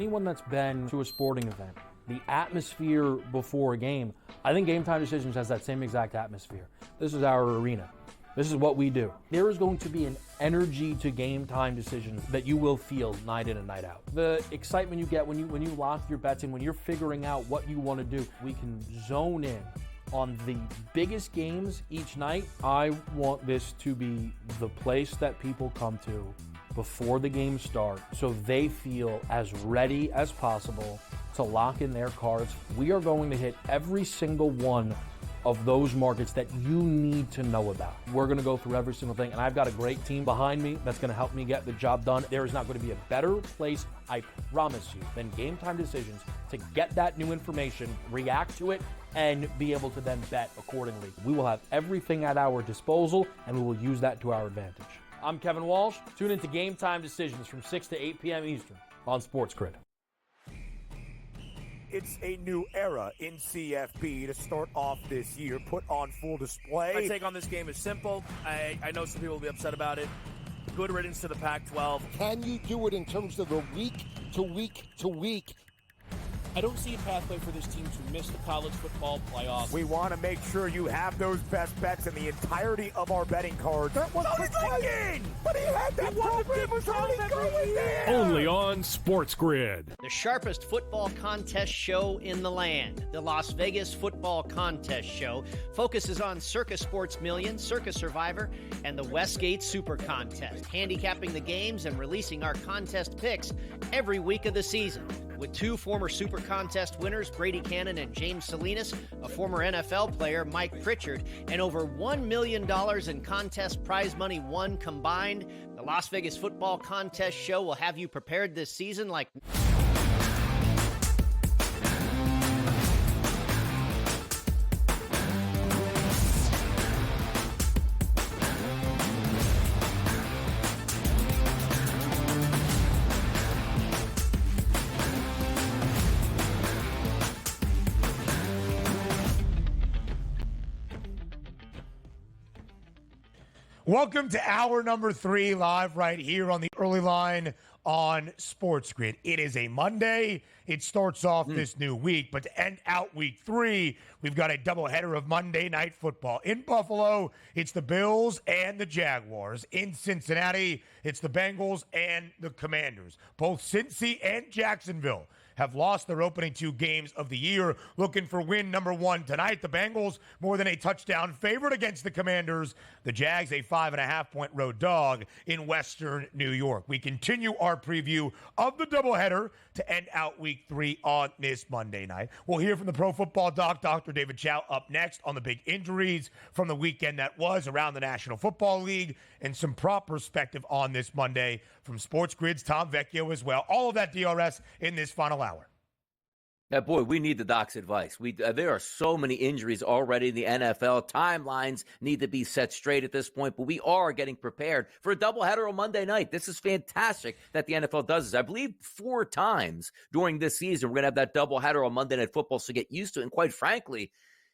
Anyone that's been to a sporting event, the atmosphere before a game, I think Game Time Decisions has that same exact atmosphere. This is our arena. This is what we do. There is going to be an energy to Game Time Decisions that you will feel night in and night out. The excitement you get when you lock your bets in, when you're figuring out what you want to do, we can zone in on the biggest games each night. I want this to be the place that people come to before the games start so they feel as ready as possible to lock in their cards. We are going to hit every single one of those markets that you need to know about. We're going to go through every single thing, and I've got a great team behind me that's going to help me get the job done. There is not going to be a better place, I promise you, than Game Time Decisions to get that new information, react to it, and be able to then bet accordingly. We will have everything at our disposal, and we will use that to our advantage. I'm Kevin Walsh. Tune into Game Time Decisions from 6 to 8 p.m. Eastern on SportsGrid. It's a new era in CFB to start off this year, put on full display. My take on this game is simple. I know some people will be upset about it. Good riddance to the Pac-12. Can you do it in terms of a week to week to week? I don't see a pathway for this team to miss the college football playoffs. We want to make sure you have those best bets in the entirety of our betting cards. That was thinking! But he had that program was already going there! Only on SportsGrid. The sharpest football contest show in the land, the Las Vegas Football Contest Show, focuses on Circa Sports Million, Circa Survivor, and the Westgate Super Contest, handicapping the games and releasing our contest picks every week of the season. With two former Super Contest winners, Brady Cannon and James Salinas, a former NFL player, Mike Pritchard, and over $1 million in contest prize money won combined, the Las Vegas Football Contest Show will have you prepared this season like... Welcome to hour number 3, live right here on the early line on SportsGrid. It is a Monday. It starts off this new week, but to end out week 3, we've got a doubleheader of Monday Night Football. In Buffalo, it's the Bills and the Jaguars. In Cincinnati, it's the Bengals and the Commanders. Both Cincy and Jacksonville have lost their opening 2 games of the year, looking for win number 1 tonight. The Bengals, more than a touchdown favorite against the Commanders. The Jags, a 5.5-point road dog in Western New York. We continue our preview of the doubleheader to end out week 3 on this Monday night. We'll hear from the Pro Football Doc, Dr. David Chao, up next on the big injuries from the weekend that was around the National Football League, and some prop perspective on this Monday from SportsGrid's Tom Vecchio as well. All of that DRS in this final hour. Yeah, boy, we need the doc's advice. There are so many injuries already in the NFL. Timelines need to be set straight at this point, but we are getting prepared for a doubleheader on Monday night. This is fantastic that the NFL does this. I believe 4 times during this season we're going to have that doubleheader on Monday Night Football, so get used to it. And quite frankly,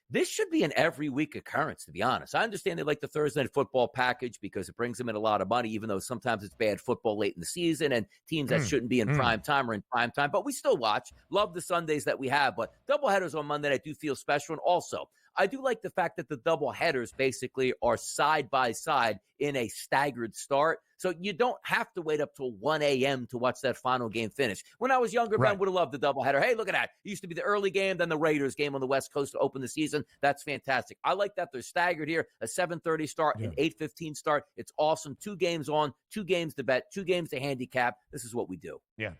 this should be an every week occurrence, to be honest. I understand they like the Thursday Night Football package because it brings them in a lot of money, even though sometimes it's bad football late in the season and teams that shouldn't be in prime time are in prime time. But we still watch. Love the Sundays that we have. But doubleheaders on Monday night do feel special. And also, I do like the fact that the doubleheaders basically are side by side in a staggered start. So you don't have to wait up till 1 a.m. to watch that final game finish. When I was younger, man, would have loved the doubleheader. Hey, look at that. It used to be the early game, then the Raiders game on the West Coast to open the season. That's fantastic. I like that they're staggered here. A 7:30 start, an 8:15 start. It's awesome. 2 games on, 2 games to bet, 2 games to handicap. This is what we do. Yeah.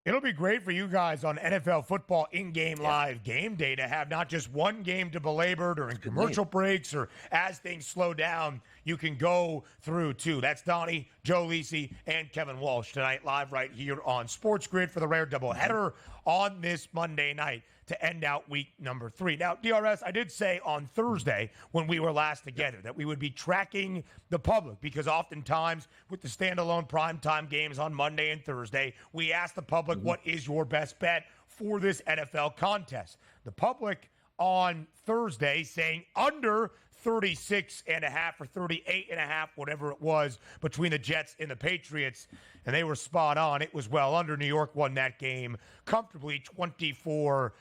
It'll be great for you guys on NFL football in-game live game day to have not just one game to belabor during commercial breaks or as things slow down. You can go through 2. That's Donnie, Joe Lisi, and Kevin Walsh tonight live right here on SportsGrid for the rare doubleheader on this Monday night to end out week number 3. Now, DRS, I did say on Thursday when we were last together that we would be tracking the public because oftentimes with the standalone primetime games on Monday and Thursday, we ask the public what is your best bet for this NFL contest. The public on Thursday saying under 36.5 or 38.5, whatever it was, between the Jets and the Patriots, and they were spot on. It was well under. New York won that game comfortably 24-3.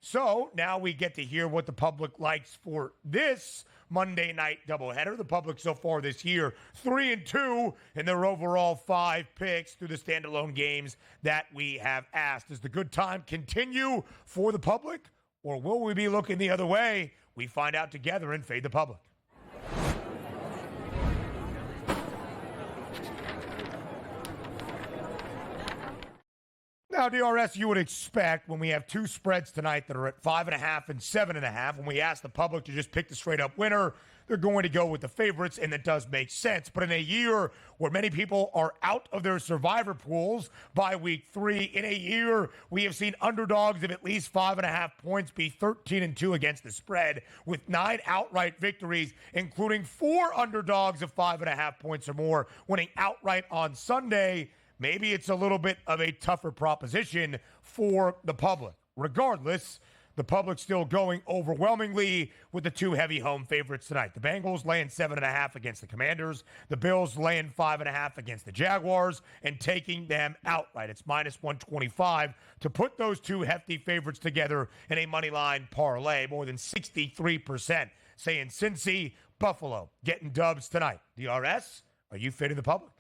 So now we get to hear what the public likes for this Monday night doubleheader. The public so far this year, 3-2 in their overall 5 picks through the standalone games that we have asked. Does the good time continue for the public, or will we be looking the other way? We find out together in Fade the Public. Now, DRS, you would expect when we have 2 spreads tonight that are at 5.5 and 7.5, when we ask the public to just pick the straight-up winner, they're going to go with the favorites, and that does make sense. But in a year where many people are out of their survivor pools by week 3, in a year we have seen underdogs of at least 5.5 points be 13-2 against the spread, with 9 outright victories, including 4 underdogs of 5.5 points or more winning outright on Sunday. Maybe it's a little bit of a tougher proposition for the public. Regardless, the public still going overwhelmingly with the 2 heavy home favorites tonight. The Bengals laying 7.5 against the Commanders. The Bills laying 5.5 against the Jaguars and taking them outright. It's minus 125 to put those 2 hefty favorites together in a money line parlay. More than 63% saying Cincy, Buffalo getting dubs tonight. DRS, are you fading the public?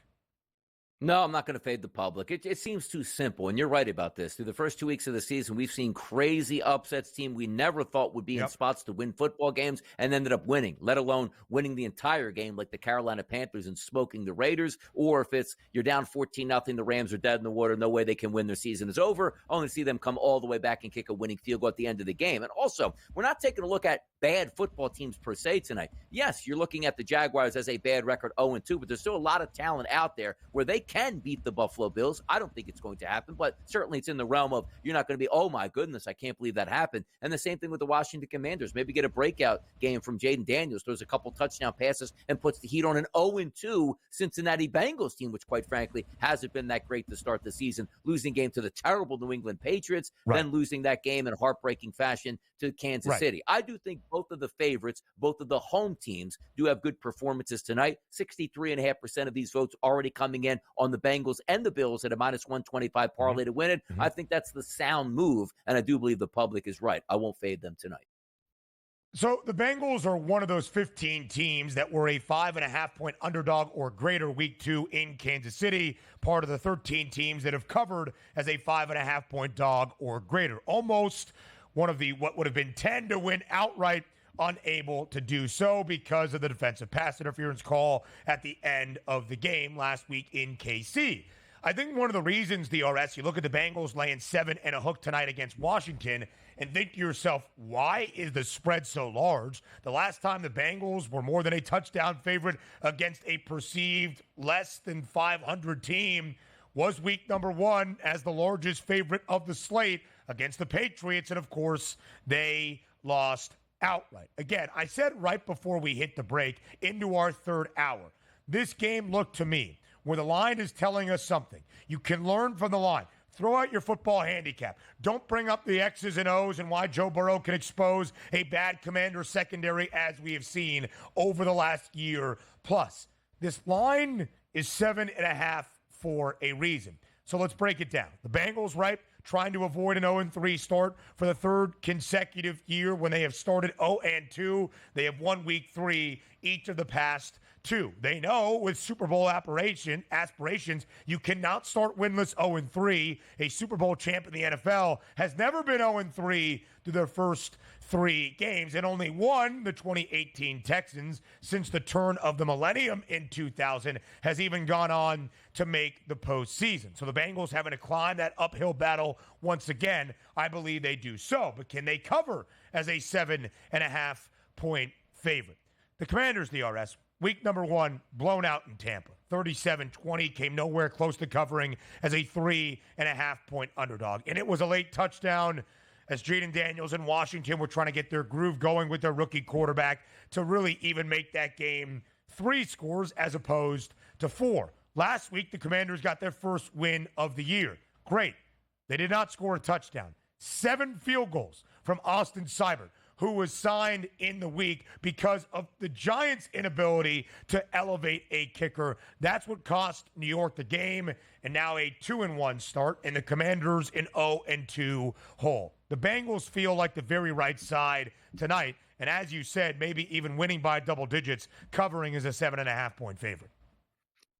No, I'm not going to fade the public. It seems too simple, and you're right about this. Through the first 2 weeks of the season, we've seen crazy upsets. Team we never thought would be in spots to win football games and ended up winning, let alone winning the entire game like the Carolina Panthers and smoking the Raiders. Or if it's you're down 14-0, the Rams are dead in the water, no way they can win, their season is over, only to see them come all the way back and kick a winning field goal at the end of the game. And also, we're not taking a look at bad football teams per se tonight. Yes, you're looking at the Jaguars as a bad record 0-2, but there's still a lot of talent out there where they can beat the Buffalo Bills. I don't think it's going to happen, but certainly it's in the realm of you're not going to be, oh my goodness, I can't believe that happened. And the same thing with the Washington Commanders. Maybe get a breakout game from Jaden Daniels, throws a couple touchdown passes and puts the heat on an 0-2 Cincinnati Bengals team, which quite frankly hasn't been that great to start the season, losing game to the terrible New England Patriots, then losing that game in heartbreaking fashion to Kansas City. I do think both of the favorites, both of the home teams do have good performances tonight. 63.5% of these votes already coming in on the Bengals and the Bills at a minus 125 parlay to win it. I think that's the sound move, and I do believe the public is right. I won't fade them tonight. So the Bengals are one of those 15 teams that were a 5.5-point underdog or greater week 2 in Kansas City, part of the 13 teams that have covered as a 5.5-point dog or greater. Almost one of the what would have been 10 to win outright, unable to do so because of the defensive pass interference call at the end of the game last week in KC. I think one of the reasons, DRS, you look at the Bengals laying 7 and a hook tonight against Washington and think to yourself, why is the spread so large? The last time the Bengals were more than a touchdown favorite against a perceived less than 500 team was week number 1 as the largest favorite of the slate against the Patriots. And of course, they lost outright. Again, I said right before we hit the break into our third hour, this game looked to me where the line is telling us something. You can learn from the line. Throw out your football handicap. Don't bring up the X's and O's and why Joe Burrow can expose a bad Commander secondary as we have seen over the last year plus. This line is 7.5 for a reason. So let's break it down. The Bengals, right, trying to avoid an 0-3 start for the 3rd consecutive year when they have started 0-2. They have won week 3 each of the past 2. They know with Super Bowl aspirations, you cannot start winless 0-3. A Super Bowl champ in the NFL has never been 0-3 through their first 3 games and only won the 2018 Texans since the turn of the millennium in 2000 has even gone on to make the postseason. So the Bengals having to climb that uphill battle once again. I believe they do so, but can they cover as a 7.5-point favorite? The Commanders, DRS, week number 1, blown out in Tampa. 37-20, came nowhere close to covering as a 3.5-point underdog. And it was a late touchdown as Jaden Daniels and Washington were trying to get their groove going with their rookie quarterback to really even make that game 3 scores as opposed to 4. Last week, the Commanders got their first win of the year. Great. They did not score a touchdown. 7 field goals from Austin Seibert. who was signed in the week because of the Giants' inability to elevate a kicker. That's what cost New York the game, and now a 2-1 start, and the Commanders an 0-2 hole. The Bengals feel like the very right side tonight, and as you said, maybe even winning by double digits, covering as a 7.5-point favorite.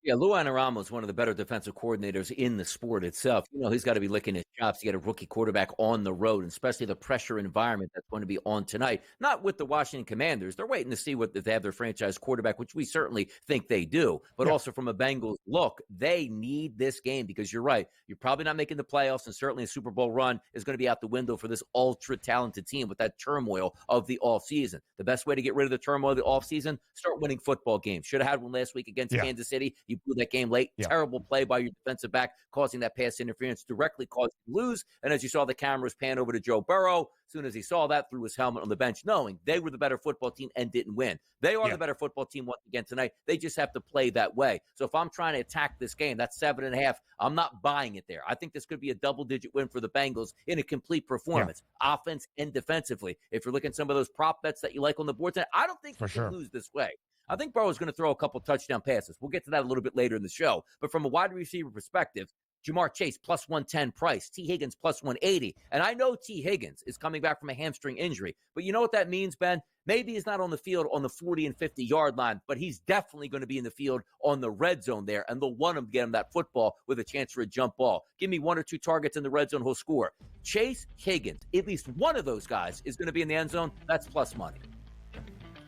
Yeah, Lou Anarumo is one of the better defensive coordinators in the sport itself. He's got to be licking his chops to get a rookie quarterback on the road, and especially the pressure environment that's going to be on tonight. Not with the Washington Commanders. They're waiting to see if they have their franchise quarterback, which we certainly think they do. But also from a Bengals look, they need this game because you're right. You're probably not making the playoffs, and certainly a Super Bowl run is going to be out the window for this ultra-talented team with that turmoil of the offseason. The best way to get rid of the turmoil of the offseason, start winning football games. Should have had one last week against Kansas City. You blew that game late. Terrible play by your defensive back, causing that pass interference, directly caused you to lose. And as you saw, the cameras pan over to Joe Burrow. As soon as he saw that, threw his helmet on the bench, knowing they were the better football team and didn't win. They are the better football team once again tonight. They just have to play that way. So if I'm trying to attack this game, that's 7.5. I'm not buying it there. I think this could be a double-digit win for the Bengals in a complete performance, offense and defensively. If you're looking at some of those prop bets that you like on the board tonight, I don't think you can lose this way. I think Burrow's going to throw a couple touchdown passes. We'll get to that a little bit later in the show. But from a wide receiver perspective, Jamar Chase plus 110 price, T. Higgins plus 180. And I know T. Higgins is coming back from a hamstring injury. But you know what that means, Ben? Maybe he's not on the field on the 40 and 50-yard line, but he's definitely going to be in the field on the red zone there, and they'll want him to get him that football with a chance for a jump ball. Give me 1 or 2 targets in the red zone, he'll score. Chase, Higgins, at least one of those guys is going to be in the end zone. That's plus money.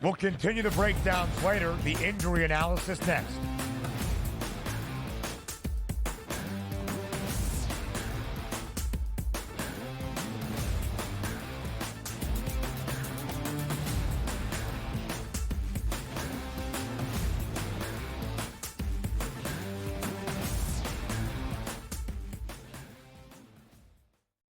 We'll continue the breakdowns later. The injury analysis next.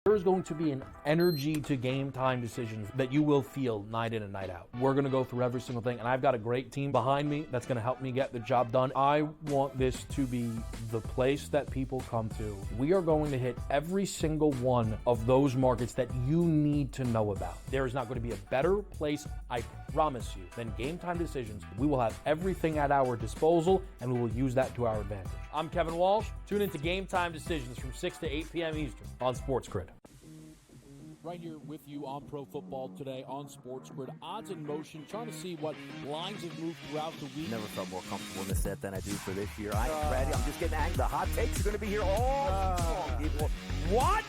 There is going to be an energy to game time decisions that you will feel night in and night out. We're going to go through every single thing, and I've got a great team behind me that's going to help me get the job done. I want this to be the place that people come to. We are going to hit every single one of those markets that you need to know about. There is not going to be a better place, I promise you, than Game Time Decisions. We will have everything at our disposal, and we will use that to our advantage. I'm Kevin Walsh. Tune into Game Time Decisions from 6 to 8 p.m. Eastern on SportsGrid. Right here with you on Pro Football Today on SportsGrid. Odds in motion, trying to see what lines have moved throughout the week. Never felt more comfortable in this set than I do for this year. I am ready. I'm just getting angry. The hot takes are going to be here all people. What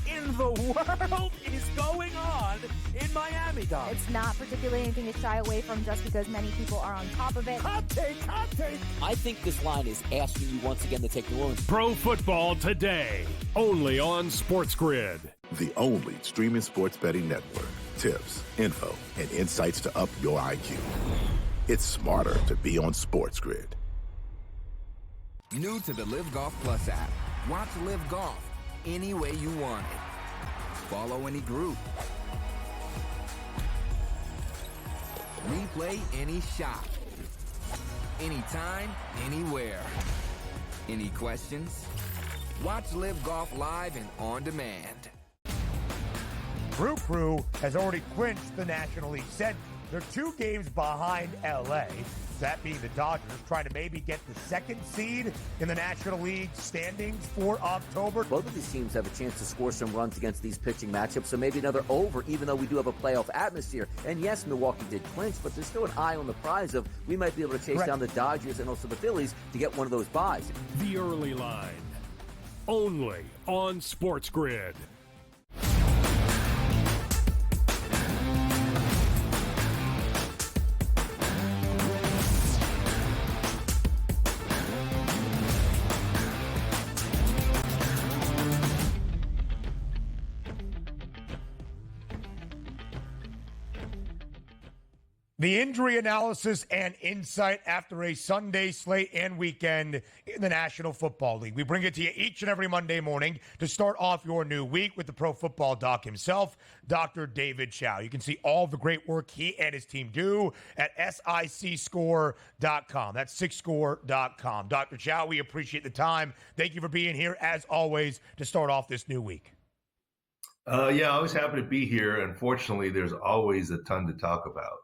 in the world is going on in Miami, Dom? It's not particularly anything to shy away from just because many people are on top of it. Hot take, hot take. I think this line is asking you once again to take New Orleans. Pro Football Today, only on SportsGrid. The only streaming sports betting network. Tips, info, and insights to up your IQ. It's smarter to be on SportsGrid. New to the Live Golf Plus app. Watch Live Golf any way you want it. Follow any group. Replay any shot. Anytime, anywhere. Any questions? Watch Live Golf live and on demand. Brew Crew has already clinched the National League. Said they're 2 games behind LA, that being the Dodgers, trying to maybe get the 2nd seed in the National League standings for October. Both of these teams have a chance to score some runs against these pitching matchups, so maybe another over, even though we do have a playoff atmosphere. And yes, Milwaukee did clinch, but there's still an eye on the prize of we might be able to chase down the Dodgers and also the Phillies to get one of those buys. The early line, only on SportsGrid. The injury analysis and insight after a Sunday slate and weekend in the National Football League. We bring it to you each and every Monday morning to start off your new week with the Pro Football Doc himself, Dr. David Chao. You can see all the great work he and his team do at sicscore.com. That's sicscore.com. Dr. Chao, we appreciate the time. Thank you for being here, as always, to start off this new week. Yeah, always happy to be here. Unfortunately, there's always a ton to talk about.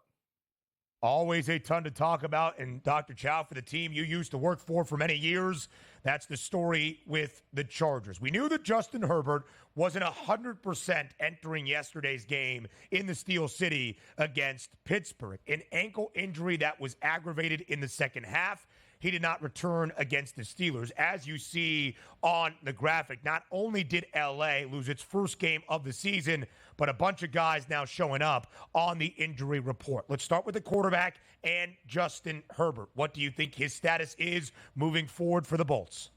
Always a ton to talk about. And Dr. Chao, for the team you used to work for many years, that's the story with the Chargers. We knew that Justin Herbert wasn't 100% entering yesterday's game in the Steel City against Pittsburgh. An ankle injury that was aggravated in the second half. He did not return against the Steelers. As you see on the graphic, not only did LA lose its first game of the season, but a bunch of guys now showing up on the injury report. Let's start with the quarterback and Justin Herbert. What do you think his status is moving forward for the Bolts?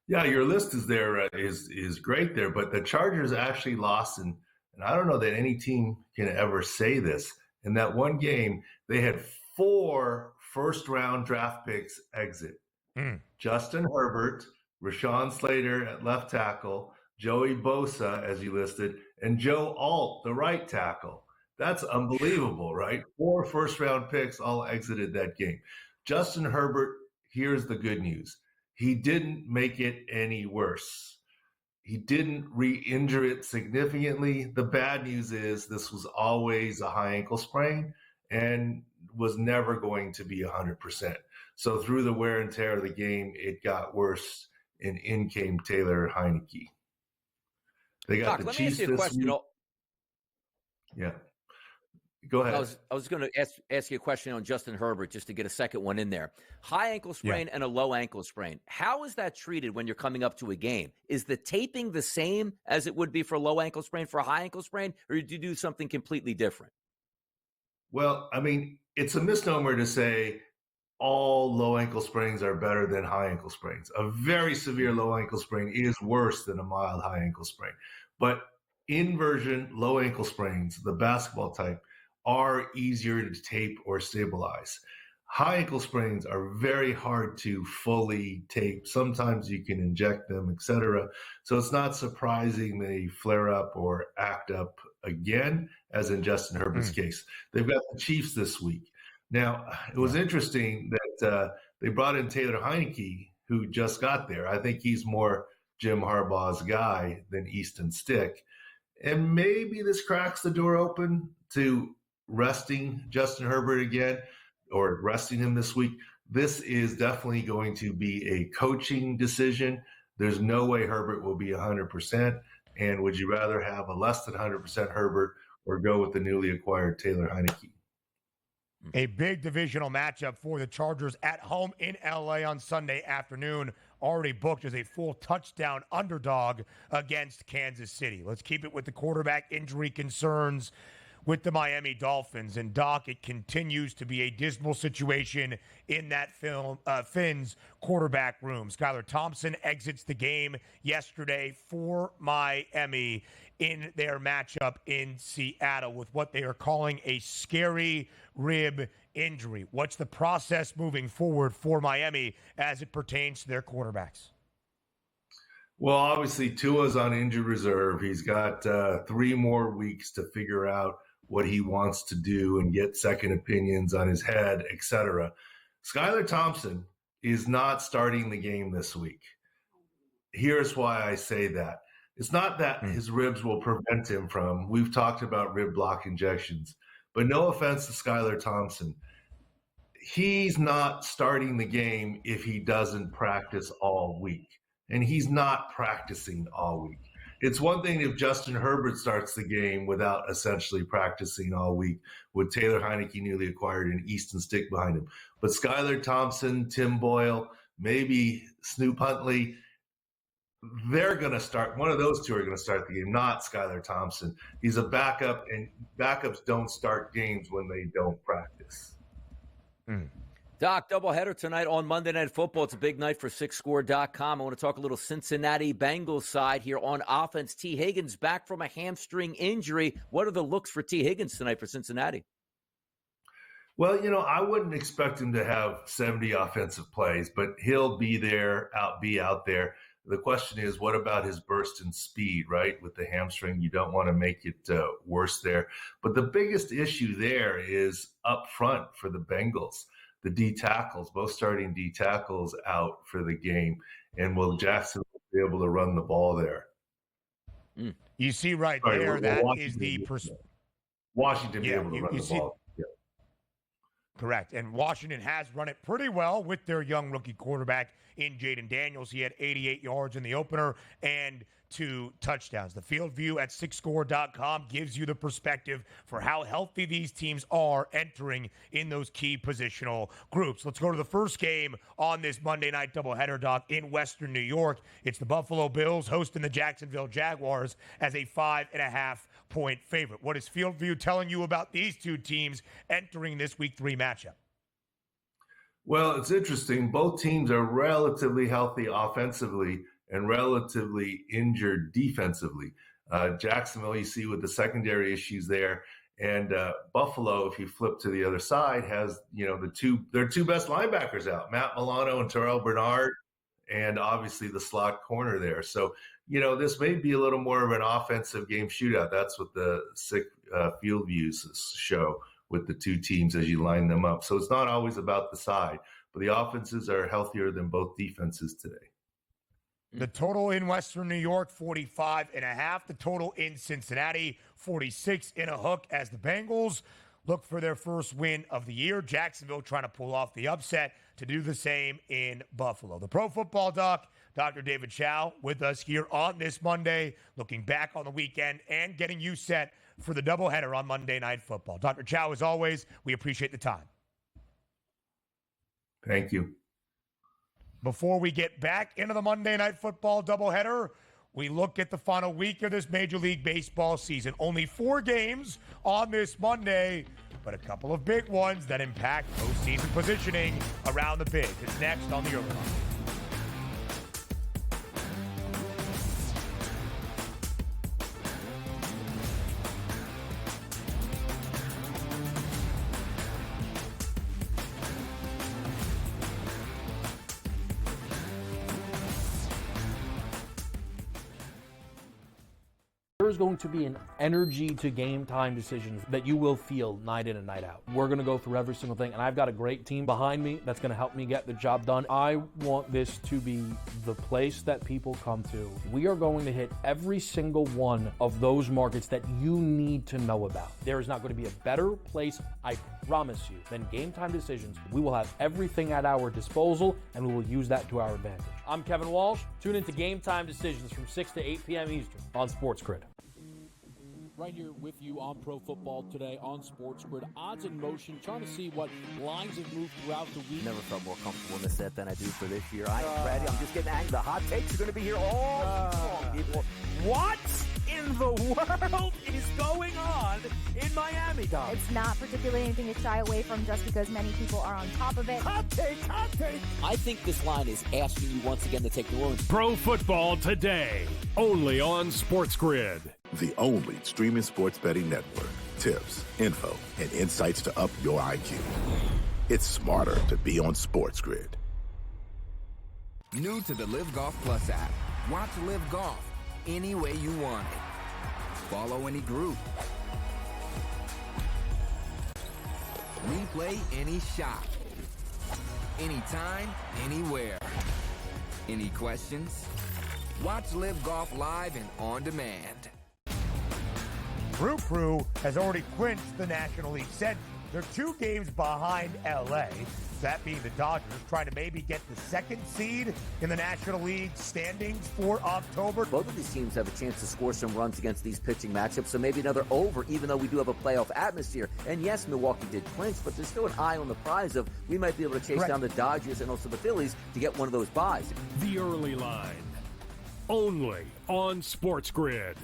Yeah, your list is there is great there, but the Chargers actually lost, and I don't know that any team can ever say this. In that one game, they had 4 first-round draft picks exit. Justin Herbert, Rashawn Slater at left tackle, Joey Bosa, as you listed, and Joe Alt, the right tackle. That's unbelievable, right? 4 first-round picks all exited that game. Justin Herbert, here's the good news. He didn't make it any worse. He didn't re-injure it significantly. The bad news is this was always a high ankle sprain and was never going to be 100%. So through the wear and tear of the game, it got worse, and in came Taylor Heineke. They got Doc, the Chiefs this week. Yeah. Go ahead. I was going to ask you a question on Justin Herbert just to get a second one in there. High ankle sprain and a low ankle sprain. How is that treated when you're coming up to a game? Is the taping the same as it would be for a low ankle sprain for a high ankle sprain, or do you do something completely different? Well, I mean, it's a misnomer to say all low ankle sprains are better than high ankle sprains. A very severe low ankle sprain is worse than a mild high ankle sprain. But inversion low ankle sprains, the basketball type, are easier to tape or stabilize. High ankle sprains are very hard to fully tape. Sometimes you can inject them, etc. So it's not surprising they flare up or act up again, as in Justin Herbert's case. They've got the Chiefs this week. Now, it was interesting that they brought in Taylor Heineke, who just got there. I think he's more Jim Harbaugh's guy than Easton Stick. And maybe this cracks the door open to resting Justin Herbert again, or resting him this week. This is definitely going to be a coaching decision. There's no way Herbert will be 100%. And would you rather have a less than 100% Herbert or go with the newly acquired Taylor Heineke? A big divisional matchup for the Chargers at home in LA on Sunday afternoon, already booked as a full touchdown underdog against Kansas City. Let's keep it with the quarterback injury concerns with the Miami Dolphins. And Doc, it continues to be a dismal situation in that Fins quarterback room. Skylar Thompson exits the game yesterday for Miami in their matchup in Seattle with what they are calling a scary rib injury. What's the process moving forward for Miami as it pertains to their quarterbacks? Well, obviously, Tua's on injured reserve. He's got 3 more weeks to figure out what he wants to do and get second opinions on his head, etc. Skylar Thompson is not starting the game this week. Here's why I say that. It's not that his ribs will prevent him from, we've talked about rib block injections, but no offense to Skylar Thompson. He's not starting the game if he doesn't practice all week. And he's not practicing all week. It's one thing if Justin Herbert starts the game without essentially practicing all week with Taylor Heineke newly acquired and Easton Stick behind him. But Skylar Thompson, Tim Boyle, maybe Snoop Huntley, they're going to start. One of those 2 are going to start the game, not Skylar Thompson. He's a backup, and backups don't start games when they don't practice. Doc, doubleheader tonight on Monday Night Football. It's a big night for SixScore.com. I want to talk a little Cincinnati Bengals side here on offense. T. Higgins back from a hamstring injury. What are the looks for T. Higgins tonight for Cincinnati? Well, I wouldn't expect him to have 70 offensive plays, but he'll be there, be out there. The question is, what about his burst and speed, right? With the hamstring, you don't want to make it worse there. But the biggest issue there is up front for the Bengals. The D tackles, both starting D tackles out for the game. And will Jackson be able to run the ball there? You see right Sorry, there, well, that Washington is the Washington be Yeah, able to run you the see- ball. Yeah. Correct. And Washington has run it pretty well with their young rookie quarterback in Jaden Daniels. He had 88 yards in the opener and 2 touchdowns. The field view at sixscore.com gives you the perspective for how healthy these teams are entering in those key positional groups. Let's go to the first game on this Monday night doubleheader, Doc, in Western New York. It's the Buffalo Bills hosting the Jacksonville Jaguars as a 5.5-point favorite. What is field view telling you about these two teams entering this week 3 matchup? Well, it's interesting. Both teams are relatively healthy offensively and relatively injured defensively. Jacksonville, you see with the secondary issues there, and Buffalo, if you flip to the other side, has their 2 best linebackers out, Matt Milano and Terrell Bernard, and obviously the slot corner there. So this may be a little more of an offensive game shootout. That's what the field views show with the 2 teams as you line them up. So it's not always about the side, but the offenses are healthier than both defenses today. The total in Western New York, 45.5. The total in Cincinnati, 46 in a hook as the Bengals look for their first win of the year. Jacksonville trying to pull off the upset to do the same in Buffalo. The Pro Football Doc, Dr. David Chao, with us here on this Monday, looking back on the weekend and getting you set for the doubleheader on Monday Night Football. Dr. Chao, as always, we appreciate the time. Thank you. Before we get back into the Monday Night Football doubleheader, we look at the final week of this Major League Baseball season. Only 4 games on this Monday, but a couple of big ones that impact postseason positioning around the bigs. It's next on the Early Line. There is going to be an energy to game time decisions that you will feel night in and night out. We're going to go through every single thing, and I've got a great team behind me that's going to help me get the job done. I want this to be the place that people come to. We are going to hit every single one of those markets that you need to know about. There is not going to be a better place, I promise you, than Game Time Decisions. We will have everything at our disposal, and we will use that to our advantage. I'm Kevin Walsh. Tune into Game Time Decisions from 6 to 8 p.m. Eastern on SportsGrid. Right here with you on Pro Football Today on SportsGrid. Odds in motion, trying to see what lines have moved throughout the week. Never felt more comfortable in this set than I do for this year. I ain't ready. I'm just getting angry. The hot takes are going to be here all season, people. What in the world is going on in Miami, Dom? It's not particularly anything to shy away from just because many people are on top of it. Hot take, hot take. I think this line is asking you once again to take New Orleans. Pro Football Today, only on SportsGrid. The only streaming sports betting network. Tips, info, and insights to up your IQ. It's smarter to be on SportsGrid. New to the Live Golf Plus app. Watch Live Golf any way you want it. Follow any group. Replay any shot. Anytime, anywhere. Any questions? Watch Live Golf live and on demand. Brew Crew has already clinched the National League Central. They're 2 games behind LA, that being the Dodgers, trying to maybe get the 2nd seed in the National League standings for October. Both of these teams have a chance to score some runs against these pitching matchups, so maybe another over, even though we do have a playoff atmosphere. And yes, Milwaukee did clinch, but there's still an eye on the prize of we might be able to chase down the Dodgers and also the Phillies to get one of those buys. The Early Line, only on SportsGrid.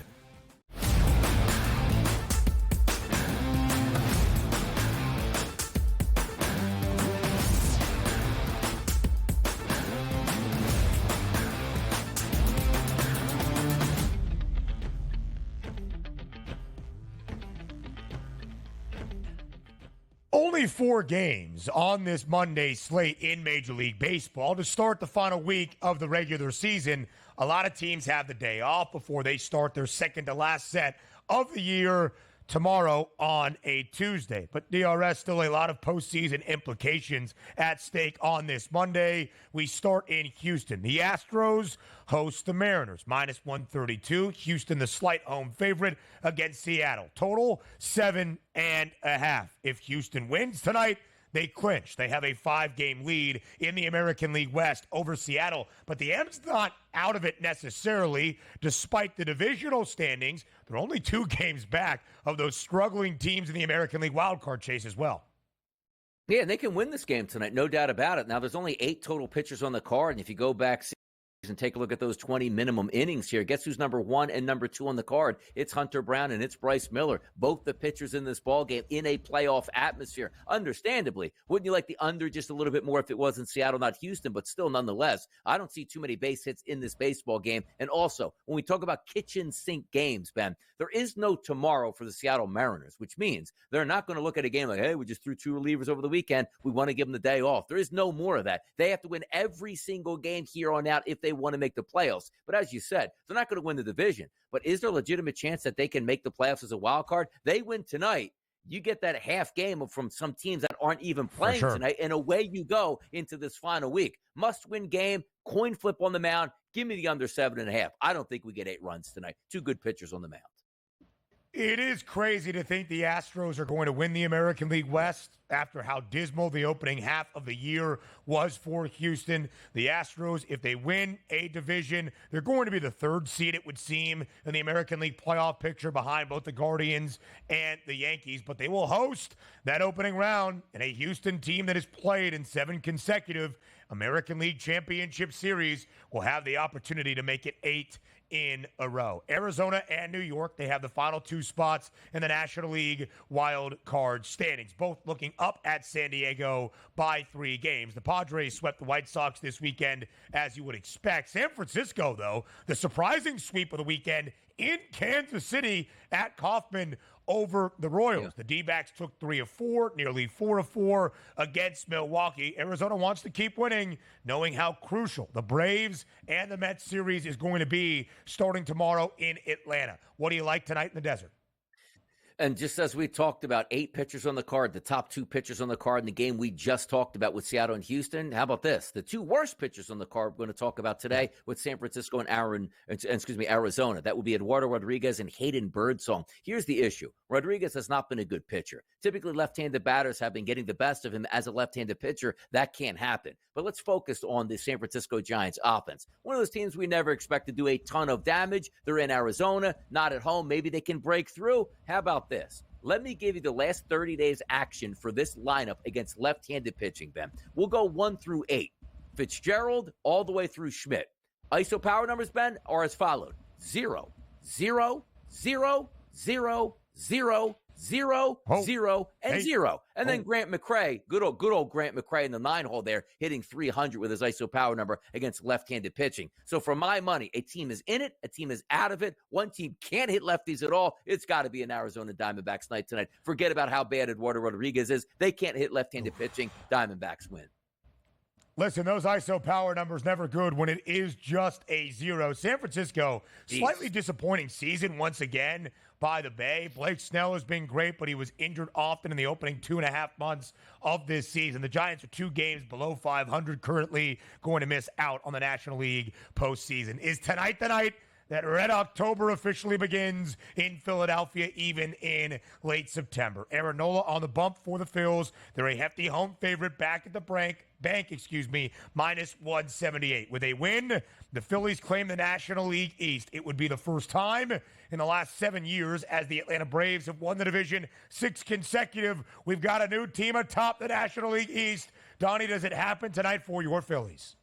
Only 4 games on this Monday slate in Major League Baseball to start the final week of the regular season. A lot of teams have the day off before they start their second to last set of the year tomorrow on a Tuesday. But DRS, still a lot of postseason implications at stake on this Monday. We start in Houston. The Astros host the Mariners, -132. Houston, the slight home favorite against Seattle. Total 7.5. If Houston wins tonight, they clinch. They have a 5-game lead in the American League West over Seattle. But the M's not out of it necessarily, despite the divisional standings. They're only 2 games back of those struggling teams in the American League wildcard chase as well. Yeah, and they can win this game tonight, no doubt about it. Now, there's only 8 total pitchers on the card, and if you go back and take a look at those 20 minimum innings here, guess who's number 1 and number 2 on the card? It's Hunter Brown and it's Bryce Miller, both the pitchers in this ball game in a playoff atmosphere. Understandably, wouldn't you like the under just a little bit more if it was in Seattle, not Houston? But still, nonetheless, I don't see too many base hits in this baseball game. And also, when we talk about kitchen sink games, Ben, there is no tomorrow for the Seattle Mariners, which means they're not going to look at a game like, hey, we just threw 2 relievers over the weekend, we want to give them the day off. There is no more of that. They have to win every single game here on out if they want to make the playoffs. But as you said, they're not going to win the division. But is there a legitimate chance that they can make the playoffs as a wild card? They win tonight. You get that half game from some teams that aren't even playing tonight, and away you go into this final week. Must-win game, coin flip on the mound. Give me the under 7.5. I don't think we get 8 runs tonight. 2 good pitchers on the mound. It is crazy to think the Astros are going to win the American League West after how dismal the opening half of the year was for Houston. The Astros, if they win a division, they're going to be the 3rd seed, it would seem, in the American League playoff picture behind both the Guardians and the Yankees. But they will host that opening round, and a Houston team that has played in 7 consecutive American League Championship Series will have the opportunity to make it 8 in a row. Arizona and New York, they have the final 2 spots in the National League wild card standings, both looking up at San Diego by 3 games. The Padres swept the White Sox this weekend, as you would expect. San Francisco, though, the surprising sweep of the weekend in Kansas City at Kauffman over the Royals. Yeah. The D-backs took 3 of 4, nearly 4 of 4 against Milwaukee. Arizona wants to keep winning, knowing how crucial the Braves and the Mets series is going to be starting tomorrow in Atlanta. What do you like tonight in the desert? And just as we talked about, 8 pitchers on the card, the top 2 pitchers on the card in the game we just talked about with Seattle and Houston. How about this? The 2 worst pitchers on the card we're going to talk about today with San Francisco and Arizona. That will be Eduardo Rodriguez and Hayden Birdsong. Here's the issue. Rodriguez has not been a good pitcher. Typically, left-handed batters have been getting the best of him as a left-handed pitcher. That can't happen. But let's focus on the San Francisco Giants offense. One of those teams we never expect to do a ton of damage. They're in Arizona, not at home. Maybe they can break through. How about this? Let me give you the last 30 days action for this lineup against left-handed pitching, Ben. We'll go 1 through 8. Fitzgerald all the way through Schmidt. ISO power numbers, Ben, are as followed. 0, 0, 0, 0, 0, 0, 0, and 0. And then Grant McCray, good old Grant McCray in the 9-hole there, hitting 300 with his ISO power number against left-handed pitching. So for my money, a team is in it, a team is out of it. One team can't hit lefties at all. It's got to be an Arizona Diamondbacks night tonight. Forget about how bad Eduardo Rodriguez is. They can't hit left-handed pitching. Diamondbacks win. Listen, those ISO power numbers never good when it is just a 0. San Francisco, slightly disappointing season once again by the Bay. Blake Snell has been great, but he was injured often in the opening 2.5 months of this season. The Giants are 2 games below 500, currently going to miss out on the National League postseason. Is tonight the night that Red October officially begins in Philadelphia, even in late September? Aaron Nola on the bump for the Phils. They're a hefty home favorite back at the bank, -178. With a win, the Phillies claim the National League East. It would be the first time in the last 7 years as the Atlanta Braves have won the division 6 consecutive. We've got a new team atop the National League East. Donnie, does it happen tonight for your Phillies?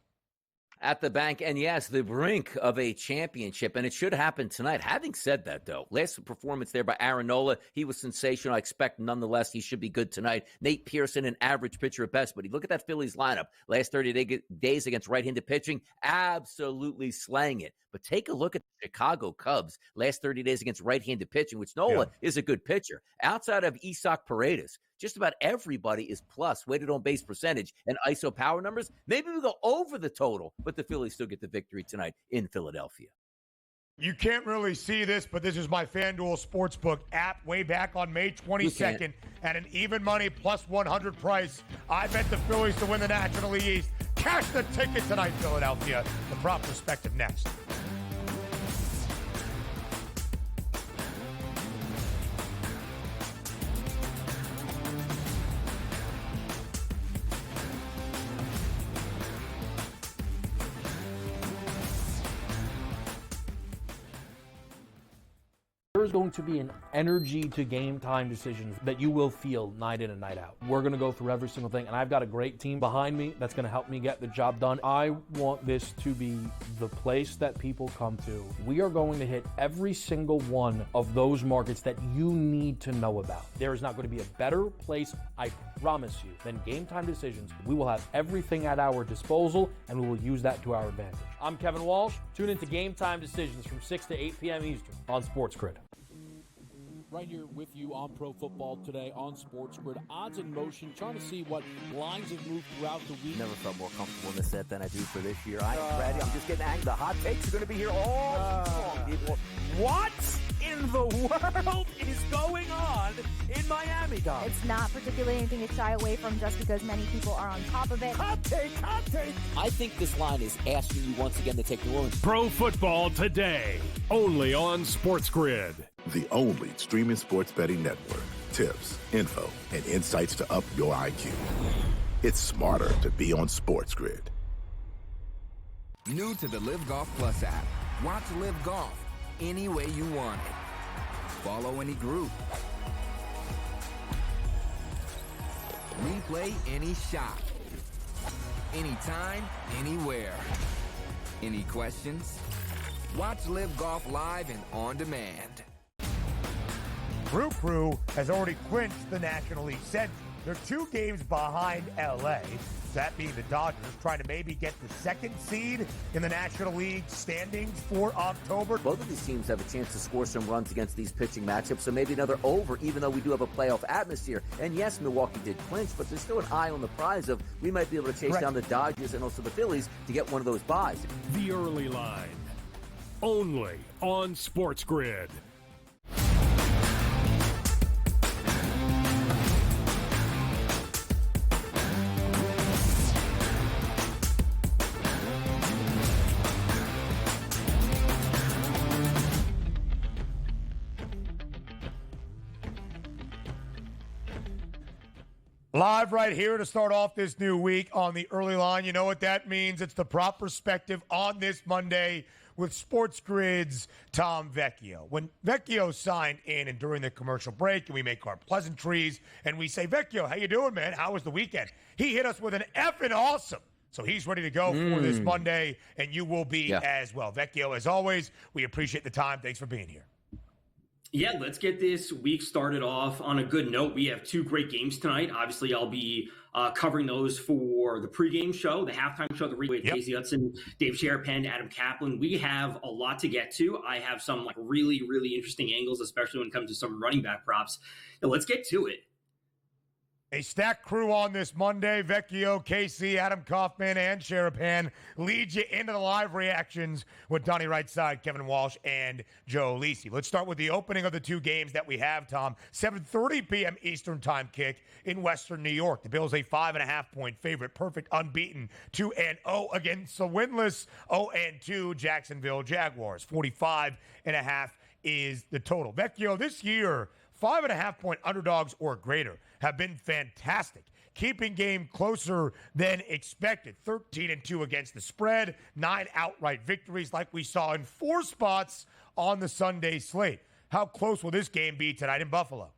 At the bank, and yes, the brink of a championship, and it should happen tonight. Having said that, though, last performance there by Aaron Nola, he was sensational. I expect, nonetheless, he should be good tonight. Nate Pearson, an average pitcher at best, but you look at that Phillies lineup, last 30 days against right-handed pitching, absolutely slaying it. But take a look at the Chicago Cubs, last 30 days against right-handed pitching, which Nola is a good pitcher. Outside of Isaac Paredes, just about everybody is plus weighted on base percentage and ISO power numbers. Maybe we go over the total, but the Phillies still get the victory tonight in Philadelphia. You can't really see this, but this is my FanDuel Sportsbook app way back on May 22nd at an even money plus 100 price. I bet the Phillies to win the National League East. Cash the ticket tonight, Philadelphia. The prop perspective next. There is going to be an energy to game time decisions that you will feel night in and night out. We're going to go through every single thing, and I've got a great team behind me that's going to help me get the job done. I want this to be the place that people come to. We are going to hit every single one of those markets that you need to know about. There is not going to be a better place, I promise you, than Game Time Decisions. We will have everything at our disposal, and we will use that to our advantage. I'm Kevin Walsh. Tune into Game Time Decisions from 6 to 8 p.m. Eastern on SportsGrid. Right here with you on Pro Football Today on SportsGrid. Odds in motion, trying to see what lines have moved throughout the week. Never felt more comfortable in this set than I do for this year. Brady, I'm just getting angry. The hot takes are going to be here all long, people. What in the world is going on in Miami, Dom? It's not particularly anything to shy away from just because many people are on top of it. Hot take, hot take. I think this line is asking you once again to take New Orleans. Pro Football Today, only on SportsGrid. The only streaming sports betting network. Tips, info, and insights to up your IQ. It's smarter to be on SportsGrid. New to the Live Golf Plus app. Watch Live Golf any way you want it. Follow any group. Replay any shot. Anytime, anywhere. Any questions? Watch Live Golf live and on demand. Crew has already clinched the National League Central. They're 2 games behind LA, that being the Dodgers, trying to maybe get the 2nd seed in the National League standings for October. Both of these teams have a chance to score some runs against these pitching matchups, so maybe another over, even though we do have a playoff atmosphere. And yes, Milwaukee did clinch, but there's still an eye on the prize of we might be able to chase down the Dodgers and also the Phillies to get one of those buys. The early line, only on SportsGrid. Live right here to start off this new week on the early line. You know what that means. It's the prop perspective on this Monday with SportsGrid's Tom Vecchio. When Vecchio signed in and during the commercial break, and we make our pleasantries, and we say, Vecchio, how you doing, man? How was the weekend? He hit us with an effing awesome. So he's ready to go for this Monday, and you will be as well. Vecchio, as always, we appreciate the time. Thanks for being here. Yeah, let's get this week started off on a good note. We have 2 great games tonight. Obviously, I'll be covering those for the pregame show, the halftime show, the replay. Casey Hudson, Dave Sherapan, Adam Kaplan. We have a lot to get to. I have some really, really interesting angles, especially when it comes to some running back props. Now, let's get to it. A stacked crew on this Monday. Vecchio, Casey, Adam Kaufman, and Sherapan lead you into the live reactions with Donnie right side, Kevin Walsh, and Joe Lisi. Let's start with the opening of the 2 games that we have, Tom. 7:30 p.m. Eastern time kick in Western New York. The Bills a 5.5-point favorite. Perfect unbeaten 2-0 against the winless 0-2 Jacksonville Jaguars. 45.5 is the total. Vecchio, this year, 5.5-point underdogs or greater have been fantastic, keeping game closer than expected. 13-2 against the spread, 9 outright victories like we saw in 4 spots on the Sunday slate. How close will this game be tonight in Buffalo?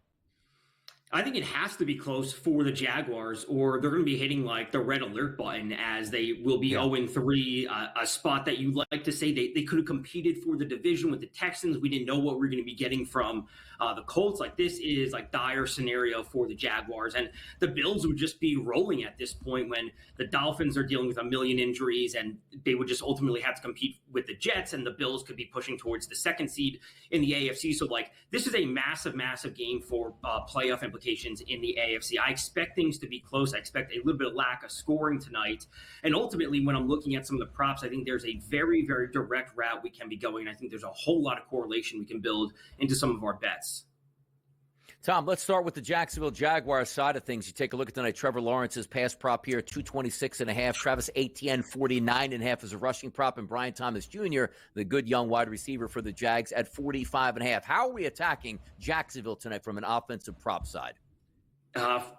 I think it has to be close for the Jaguars, or they're going to be hitting the red alert button, as they will be 0-3, a spot that you like to say they could have competed for the division with the Texans. We didn't know what we were going to be getting from the Colts. This is dire scenario for the Jaguars, and the Bills would just be rolling at this point when the Dolphins are dealing with a million injuries, and they would just ultimately have to compete with the Jets, and the Bills could be pushing towards the 2nd seed in the AFC. So this is a massive, massive game for playoff implications implications in the AFC. I expect things to be close. I expect a little bit of lack of scoring tonight. And ultimately, when I'm looking at some of the props, I think there's a very, very direct route we can be going. I think there's a whole lot of correlation we can build into some of our bets. Tom, let's start with the Jacksonville Jaguars side of things. You take a look at tonight. Trevor Lawrence's pass prop here, 226.5. Travis Etienne, 49.5 as a rushing prop. And Brian Thomas Jr., the good young wide receiver for the Jags, at 45.5. How are we attacking Jacksonville tonight from an offensive prop side?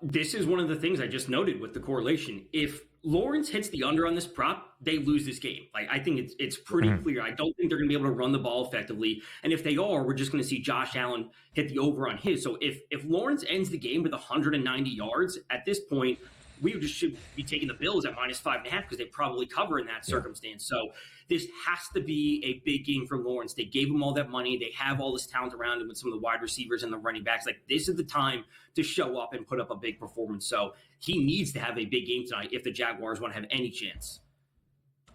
This is one of the things I just noted with the correlation. If Lawrence hits the under on this prop, they lose this game. Like, I think it's pretty clear. I don't think they're going to be able to run the ball effectively. And if they are, we're just going to see Josh Allen hit the over on his. So if Lawrence ends the game with 190 yards, at this point, we just should be taking the Bills at -5.5 because they probably cover in that circumstance. So this has to be a big game for Lawrence. They gave him all that money. They have all this talent around him with some of the wide receivers and the running backs. Like, this is the time to show up and put up a big performance. So he needs to have a big game tonight if the Jaguars want to have any chance.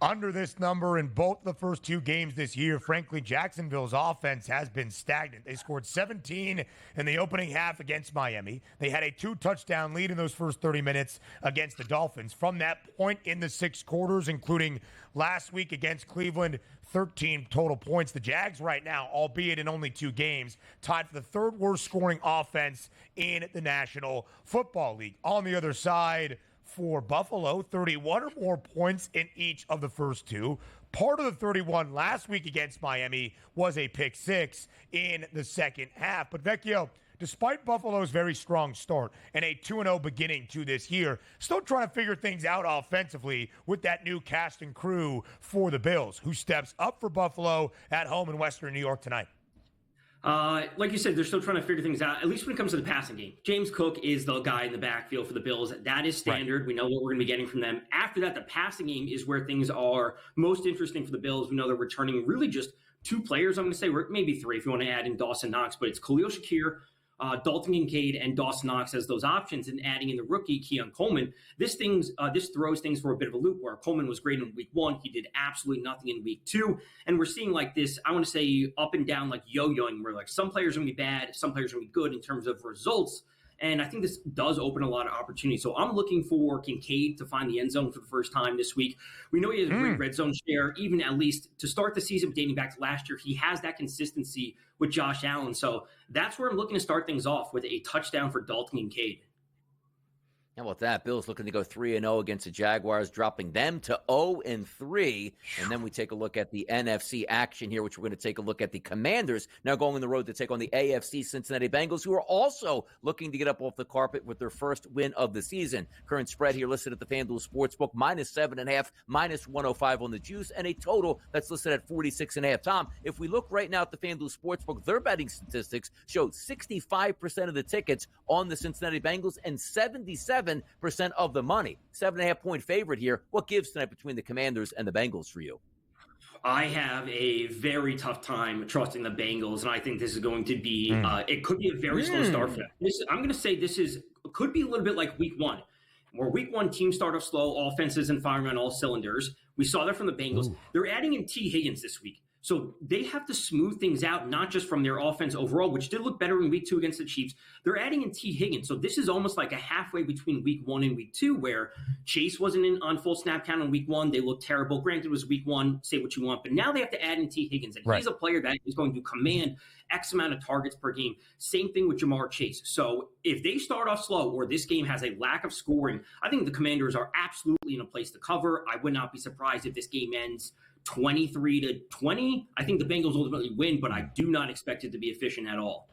Under this number in both the first two games this year, frankly, Jacksonville's offense has been stagnant. They scored 17 in the opening half against Miami. They had a 2-touchdown lead in those first 30 minutes against the Dolphins. From that point in the 6 quarters, including last week against Cleveland, 13 total points. The Jags right now, albeit in only 2 games, tied for the 3rd worst scoring offense in the National Football League. On the other side, for Buffalo, 31 or more points in each of the first 2. Part of the 31 last week against Miami was a pick 6 in the second half. But Vecchio, despite Buffalo's very strong start and a 2-0 beginning to this year, still trying to figure things out offensively with that new cast and crew for the Bills, who steps up for Buffalo at home in Western New York tonight. Like you said, they're still trying to figure things out, at least when it comes to the passing game. James Cook is the guy in the backfield for the Bills. That is standard. Right. We know what we're going to be getting from them. After that, the passing game is where things are most interesting for the Bills. We know they're returning really just 2 players, I'm going to say, or maybe 3 if you want to add in Dawson Knox, but it's Khalil Shakir, Dalton Kincaid, and Dawson Knox as those options, and adding in the rookie, Keon Coleman. This throws things for a bit of a loop where Coleman was great in week 1. He did absolutely nothing in week 2. And we're seeing like this, I want to say, up and down, like yo-yoing, where like some players are going to be bad, some players are going to be good in terms of results. And I think this does open a lot of opportunities. So I'm looking for Kincaid to find the end zone for the first time this week. We know he has a great red zone share, even at least to start the season dating back to last year. He has that consistency with Josh Allen. So that's where I'm looking to start things off with a touchdown for Dalton Kincaid. How about that? Bills looking to go 3-0 against the Jaguars, dropping them to 0-3. And then we take a look at the NFC action here, which we're going to take a look at the Commanders now going on the road to take on the AFC Cincinnati Bengals, who are also looking to get up off the carpet with their first win of the season. Current spread here listed at the FanDuel Sportsbook, -7.5, -105 on the juice, and a total that's listed at 46.5. Tom, if we look right now at the FanDuel Sportsbook, their betting statistics show 65% of the tickets on the Cincinnati Bengals and 77% of the money. 7.5-point favorite here. What gives tonight between the Commanders and the Bengals for you? I have a very tough time trusting the Bengals, and I think this is going to be, it could be a very slow start for them. I'm going to say could be a little bit like week 1, where week 1 teams start off slow, offenses and firing on all cylinders. We saw that from the Bengals. They're adding in T. Higgins this week. So they have to smooth things out, not just from their offense overall, which did look better in week 2 against the Chiefs. They're adding in T. Higgins. So this is almost like a halfway between week 1 and week 2, where Chase wasn't on full snap count in week 1. They looked terrible. Granted, it was week 1, say what you want. But now they have to add in T. Higgins. And he's a player that is going to command X amount of targets per game. Same thing with Jamar Chase. So if they start off slow or this game has a lack of scoring, I think the Commanders are absolutely in a place to cover. I would not be surprised if this game ends 23-20. I think the Bengals ultimately win, but I do not expect it to be efficient at all.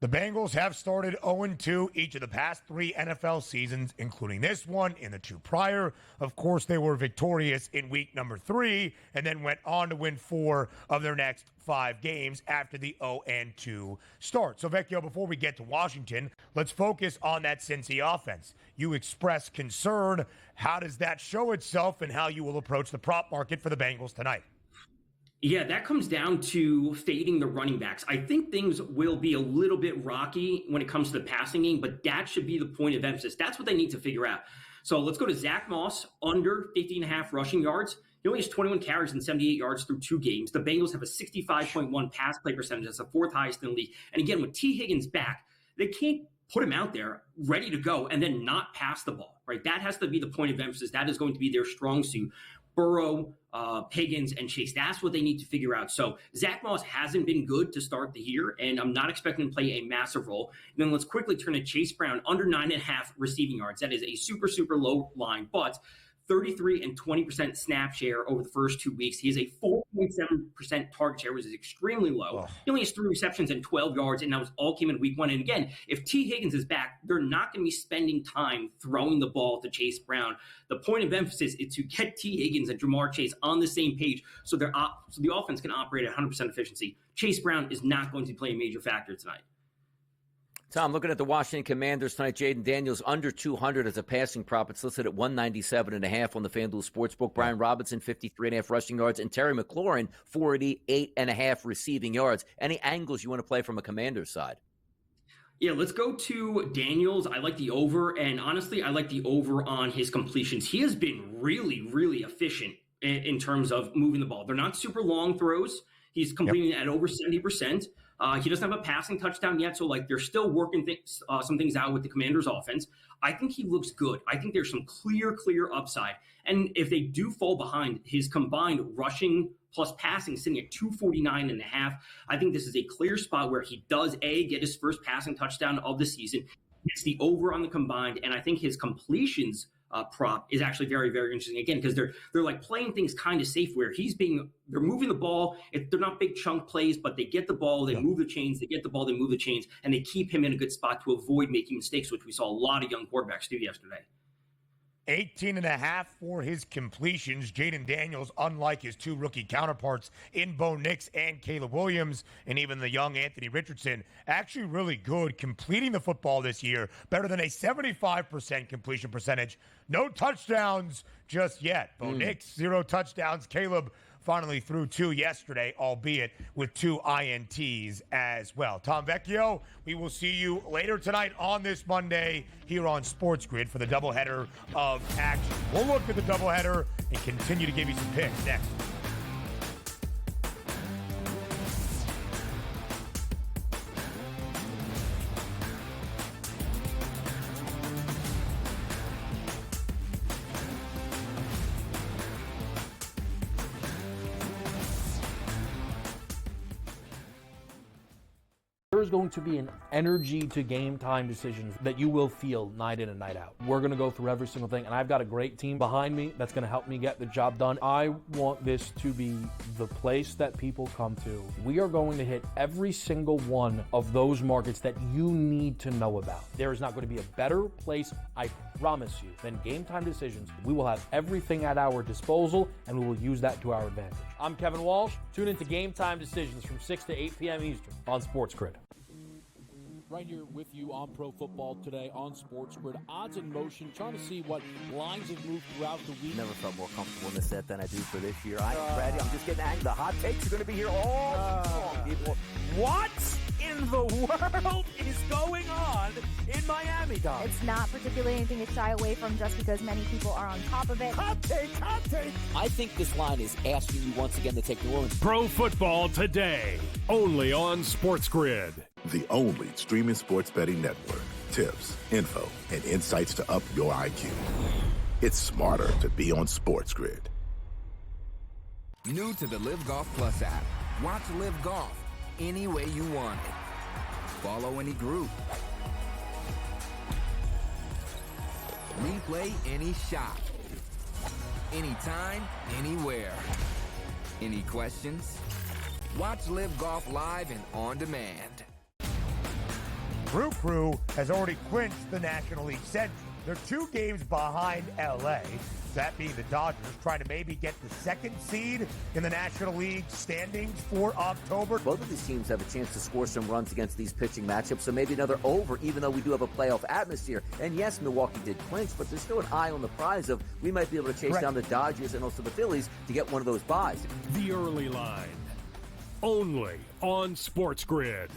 The Bengals have started 0-2 each of the past 3 NFL seasons, including this one in the 2 prior. Of course, they were victorious in week number 3 and then went on to win 4 of their next 5 games after the 0-2 start. So, Vecchio, before we get to Washington, let's focus on that Cincy offense. You expressed concern. How does that show itself and how you will approach the prop market for the Bengals tonight? Yeah, that comes down to fading the running backs. I think things will be a little bit rocky when it comes to the passing game, but that should be the point of emphasis. That's what they need to figure out. So let's go to Zach Moss, under 50.5 rushing yards. He only has 21 carries and 78 yards through 2 games. The Bengals have a 65.1 pass play percentage. That's the 4th highest in the league. And again, with T. Higgins back, they can't put him out there ready to go and then not pass the ball, right? That has to be the point of emphasis. That is going to be their strong suit. Burrow, Higgins, and Chase. That's what they need to figure out. So Zach Moss hasn't been good to start the year, and I'm not expecting him to play a massive role. And then let's quickly turn to Chase Brown, under 9.5 receiving yards. That is a super, super low line, but 33 and 20% snap share over the first 2 weeks. He has a 4.7% target share, which is extremely low. He only has 3 receptions and 12 yards, and that was all came in week 1. And again, if T. Higgins is back, they're not going to be spending time throwing the ball to Chase Brown. The point of emphasis is to get T. Higgins and Jamar Chase on the same page so the offense can operate at 100% efficiency. Chase Brown is not going to play a major factor tonight. Tom, looking at the Washington Commanders tonight, Jaden Daniels under 200 as a passing prop. It's listed at 197.5 on the FanDuel Sportsbook. Brian Robinson, 53.5 rushing yards. And Terry McLaurin, 48.5 receiving yards. Any angles you want to play from a Commanders side? Yeah, let's go to Daniels. I like the over, and honestly, I like the over on his completions. He has been really, really efficient in terms of moving the ball. They're not super long throws. He's completing at over 70%. He doesn't have a passing touchdown yet, so like they're still working some things out with the Commanders' offense. I think he looks good. I think there's some clear upside. And if they do fall behind, his combined rushing plus passing sitting at 249.5. I think this is a clear spot where he does get his first passing touchdown of the season. It's the over on the combined, and I think his completions prop is actually very, very interesting again because they're like playing things kind of safe where they're moving the ball. They're not big chunk plays, but they get the ball, they move the chains, they get the ball, they move the chains, and they keep him in a good spot to avoid making mistakes, which we saw a lot of young quarterbacks do yesterday. 18.5 for his completions. Jaden Daniels, unlike his 2 rookie counterparts in Bo Nix and Caleb Williams, and even the young Anthony Richardson, actually really good completing the football this year, better than a 75% completion percentage. No touchdowns just yet. Bo Nix, 0 touchdowns. Caleb finally threw 2 yesterday, albeit with 2 INTs as well. Tom Vecchio, we will see you later tonight on this Monday here on SportsGrid for the doubleheader of action. We'll look at the doubleheader and continue to give you some picks next. There is going to be an energy to game time decisions that you will feel night in and night out. We're going to go through every single thing, and I've got a great team behind me that's going to help me get the job done. I want this to be the place that people come to. We are going to hit every single one of those markets that you need to know about. There is not going to be a better place, I promise you, than Game Time Decisions. We will have everything at our disposal, and we will use that to our advantage. I'm Kevin Walsh. Tune into Game Time Decisions from 6 to 8 p.m. Eastern on SportsGrid. Right here with you on Pro Football Today on SportsGrid. Odds in motion, trying to see what lines have moved throughout the week. Never felt more comfortable in this set than I do for this year. Brady, I'm just getting angry. The hot takes are going to be here all long, people. What in the world is going on in Miami, Donnie? It's not particularly anything to shy away from just because many people are on top of it. Hot take! I think this line is asking you once again to take New Orleans. Pro Football Today, only on SportsGrid. The only streaming sports betting network. Tips, info, and insights to up your IQ. It's smarter to be on SportsGrid. New to the Live Golf Plus app. Watch Live Golf any way you want it. Follow any group. Replay any shot. Anytime, anywhere. Any questions? Watch Live Golf live and on demand. Brew Crew has already clinched the National League Central. They're 2 games behind LA, that being the Dodgers, trying to maybe get the 2nd seed in the National League standings for October. Both of these teams have a chance to score some runs against these pitching matchups, so maybe another over, even though we do have a playoff atmosphere. And yes, Milwaukee did clinch, but there's still an eye on the prize of we might be able to chase down the Dodgers and also the Phillies to get one of those buys. The early line, only on SportsGrid.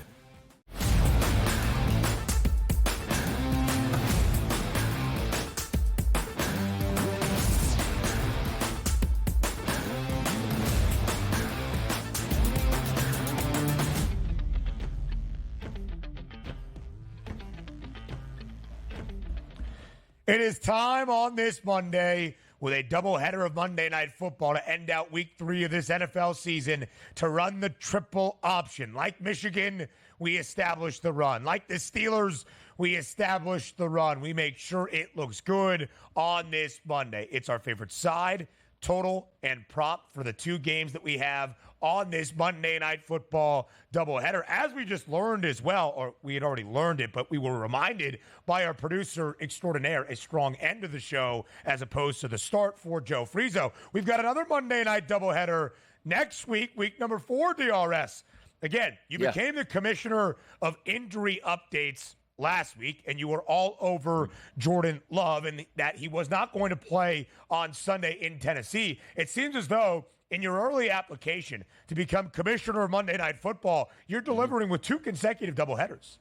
It is time on this Monday with a doubleheader of Monday Night Football to end out week 3 of this NFL season to run the triple option. Like Michigan, we establish the run. Like the Steelers, we establish the run. We make sure it looks good on this Monday. It's our favorite side, total, and prop for the 2 games that we have on this Monday Night Football doubleheader. As we just learned as well, or we had already learned it, but we were reminded by our producer extraordinaire, a strong end of the show as opposed to the start for Joe Frizo. We've got another Monday Night doubleheader next week, week number 4, DRS. Again, you became the commissioner of injury updates last week, and you were all over Jordan Love and that he was not going to play on Sunday in Tennessee. It seems as though in your early application to become commissioner of Monday Night Football, you're delivering with 2 consecutive doubleheaders.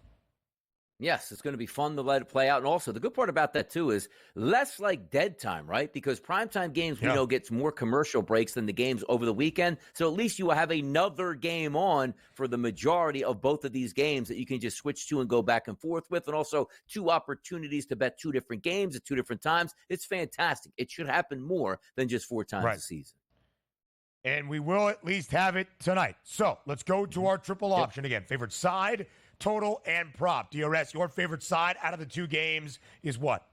Yes, it's going to be fun to let it play out. And also, the good part about that, too, is less like dead time, right? Because primetime games, we know, gets more commercial breaks than the games over the weekend. So at least you will have another game on for the majority of both of these games that you can just switch to and go back and forth with. And also 2 opportunities to bet 2 different games at 2 different times. It's fantastic. It should happen more than just 4 times a season. And we will at least have it tonight. So let's go to our triple option again. Favorite side, total, and prop. DRS, your favorite side out of the 2 games is what?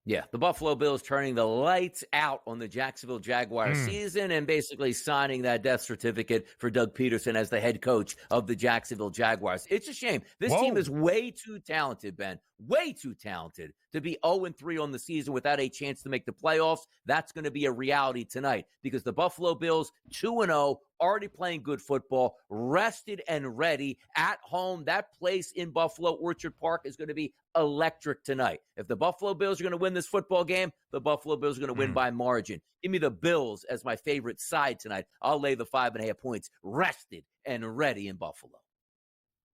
Yeah, the Buffalo Bills turning the lights out on the Jacksonville Jaguars season and basically signing that death certificate for Doug Peterson as the head coach of the Jacksonville Jaguars. It's a shame. This team is way too talented, Ben. Way too talented to be 0-3 on the season without a chance to make the playoffs. That's going to be a reality tonight because the Buffalo Bills, 2-0, already playing good football, rested and ready at home. That place in Buffalo, Orchard Park, is going to be electric tonight. If the Buffalo Bills are going to win this football game, the Buffalo Bills are going to win by margin. Give me the Bills as my favorite side tonight. I'll lay the 5.5 points, rested and ready in Buffalo.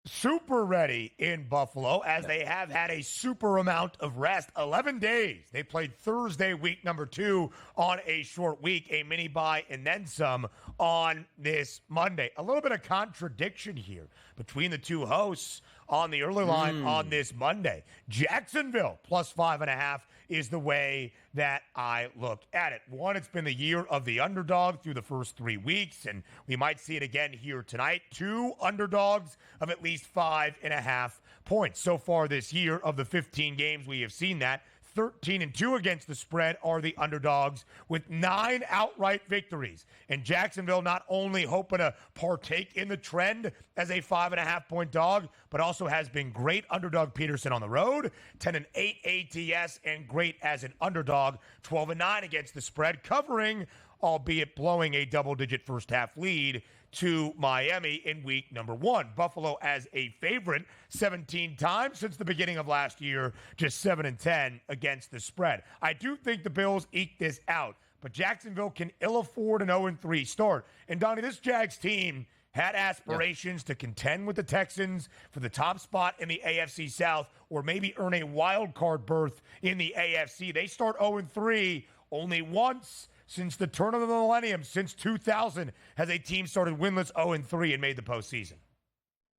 Super ready in Buffalo as they have had a super amount of rest. 11 days. They played Thursday, week number 2 on a short week, a mini bye, and then some on this Monday. A little bit of contradiction here between the 2 hosts on the early line on this Monday. Jacksonville plus 5.5 is the way that I look at it. One, it's been the year of the underdog through the first 3 weeks, and we might see it again here tonight. 2 underdogs of at least 5.5 points. So far this year, of the 15 games we have seen that, 13-2 against the spread are the underdogs with 9 outright victories. And Jacksonville not only hoping to partake in the trend as a 5.5-point dog, but also has been great underdog Peterson on the road, 10-8 ATS, and great as an underdog, 12-9 against the spread, covering, albeit blowing a double-digit first-half lead to Miami in week number 1. Buffalo as a favorite 17 times since the beginning of last year, just 7-10 against the spread. I do think the Bills eke this out, but Jacksonville can ill afford an 0-3 start. And Donnie, this Jags team had aspirations to contend with the Texans for the top spot in the AFC South or maybe earn a wild card berth in the AFC. They start 0-3 only once since the turn of the millennium, since 2000, has a team started winless 0-3 and made the postseason.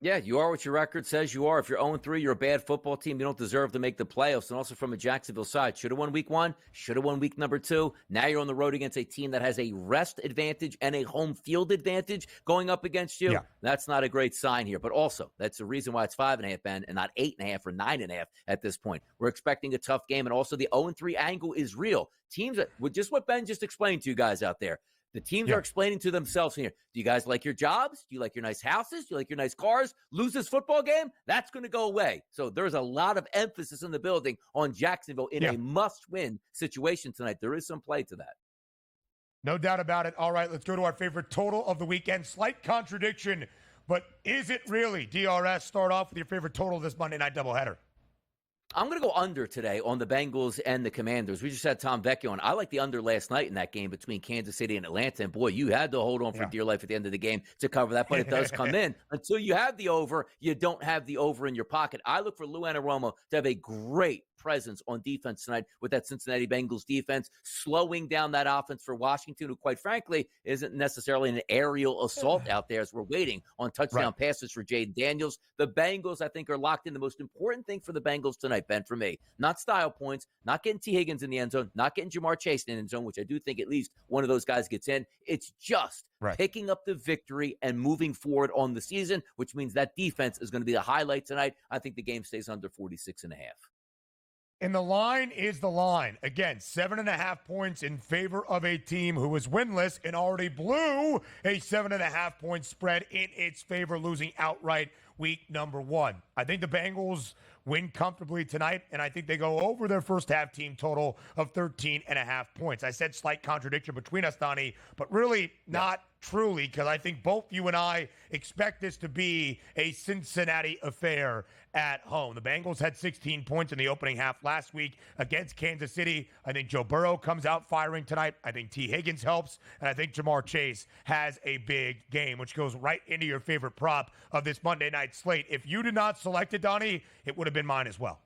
Yeah, you are what your record says you are. If you're 0-3, you're a bad football team. You don't deserve to make the playoffs. And also from a Jacksonville side, should have won week 1, should have won week number 2. Now you're on the road against a team that has a rest advantage and a home field advantage going up against you. Yeah. That's not a great sign here. But also, that's the reason why it's 5.5, Ben, and not 8.5 or 9.5 at this point. We're expecting a tough game. And also the 0-3 angle is real. Teams that, with just what Ben just explained to you guys out there, the teams are explaining to themselves here, do you guys like your jobs? Do you like your nice houses? Do you like your nice cars? Lose this football game? That's going to go away. So there's a lot of emphasis in the building on Jacksonville in a must-win situation tonight. There is some play to that. No doubt about it. All right, let's go to our favorite total of the weekend. Slight contradiction, but is it really? DRS, start off with your favorite total of this Monday night doubleheader. I'm going to go under today on the Bengals and the Commanders. We just had Tom Vecchio on. I like the under last night in that game between Kansas City and Atlanta. And, boy, you had to hold on for dear life at the end of the game to cover that. But it does come in. Until you have the over, you don't have the over in your pocket. I look for Lou Anarumo to have a great presence on defense tonight with that Cincinnati Bengals defense, slowing down that offense for Washington, who quite frankly isn't necessarily an aerial assault out there as we're waiting on touchdown passes for Jaden Daniels. The Bengals, I think, are locked in. The most important thing for the Bengals tonight, Ben, for me, not style points, not getting T. Higgins in the end zone, not getting Jamar Chase in the end zone, which I do think at least one of those guys gets in. It's just picking up the victory and moving forward on the season, which means that defense is going to be the highlight tonight. I think the game stays under 46.5. And the line is the line. Again, 7.5 points in favor of a team who was winless and already blew a 7.5 point spread in its favor, losing outright week number 1. I think the Bengals win comfortably tonight, and I think they go over their first half team total of 13.5 points. I said slight contradiction between us, Donnie, but really not truly, because I think both you and I expect this to be a Cincinnati affair at home. The Bengals had 16 points in the opening half last week against Kansas City. I think Joe Burrow comes out firing tonight. I think T. Higgins helps, and I think Jamar Chase has a big game, which goes right into your favorite prop of this Monday night slate. If you did not select it, Donnie, it would have been mine as well.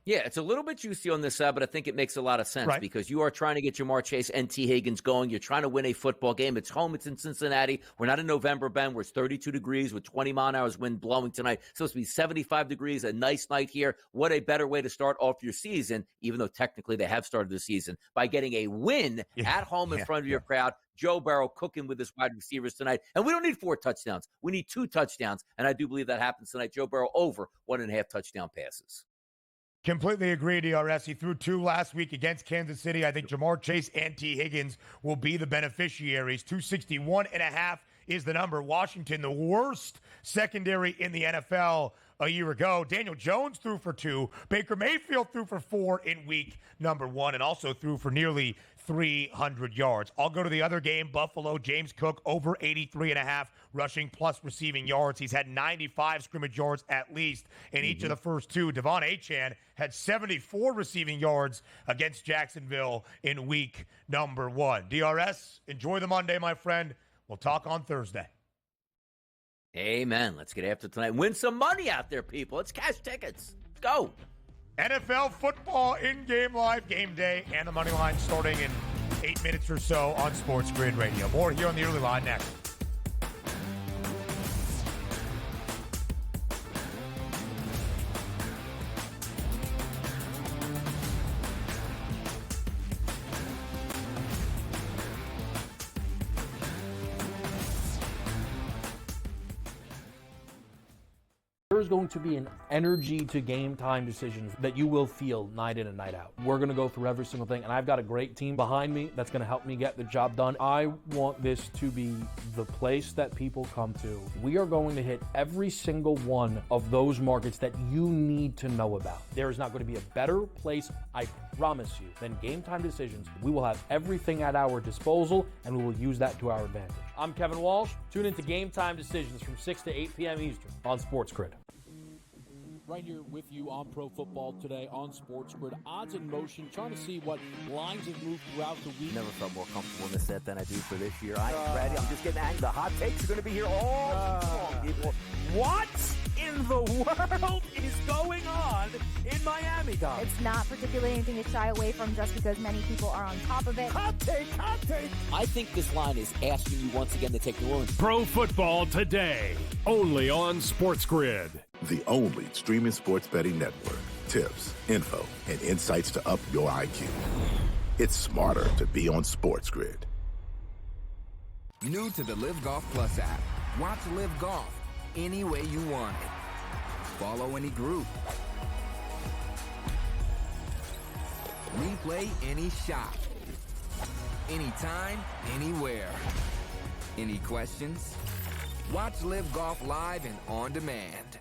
Yeah, it's a little bit juicy on this side, but I think it makes a lot of sense because you are trying to get Jamar Chase and T. Higgins going. You're trying to win a football game. It's home. It's in Cincinnati. We're not in November, Ben, where it's 32 degrees with 20 mile-an-hour wind blowing tonight. It's supposed to be 75 degrees, a nice night here. What a better way to start off your season, even though technically they have started the season, by getting a win at home in front of your crowd. Joe Burrow cooking with his wide receivers tonight. And we don't need 4 touchdowns. We need 2 touchdowns, and I do believe that happens tonight. Joe Burrow over 1.5 touchdown passes. Completely agree, DRS. He threw 2 last week against Kansas City. I think Jamar Chase and T. Higgins will be the beneficiaries. 261.5 is the number. Washington, the worst secondary in the NFL a year ago. Daniel Jones threw for 2. Baker Mayfield threw for 4 in week number 1 and also threw for nearly 300 yards. I'll go to the other game. Buffalo, James Cook over 83.5 rushing plus receiving yards. He's had 95 scrimmage yards at least in each of the first 2. Devon Achane had 74 receiving yards against Jacksonville in week number 1. DRS, enjoy the Monday, my friend. We'll talk on Thursday. Amen. Let's get after tonight. Win some money out there, people. Let's cash tickets. Let's go. NFL football in-game live game day and the money line starting in 8 minutes or so on SportsGrid Radio. More here on the early line next. There is going to be an energy to game time decisions that you will feel night in and night out. We're going to go through every single thing, and I've got a great team behind me that's going to help me get the job done. I want this to be the place that people come to. We are going to hit every single one of those markets that you need to know about. There is not going to be a better place, I promise you, than Game Time Decisions. We will have everything at our disposal, and we will use that to our advantage. I'm Kevin Walsh. Tune into Game Time Decisions from 6 to 8 p.m. Eastern on SportsGrid. Right here with you on Pro Football Today on SportsGrid. Odds in motion, trying to see what lines have moved throughout the week. Never felt more comfortable in this set than I do for this year. I'm ready. I'm just getting angry. The hot takes are going to be here all long, people. What in the world is going on in Miami, Don? It's not particularly anything to shy away from just because many people are on top of it. Hot take, hot take. I think this line is asking you once again to take New Orleans. Pro Football Today, only on SportsGrid. The only streaming sports betting network. Tips, info, and insights to up your IQ. It's smarter to be on SportsGrid. New to the Live Golf Plus app. Watch Live Golf any way you want it. Follow any group. Replay any shot. Anytime, anywhere. Any questions? Watch Live Golf live and on demand.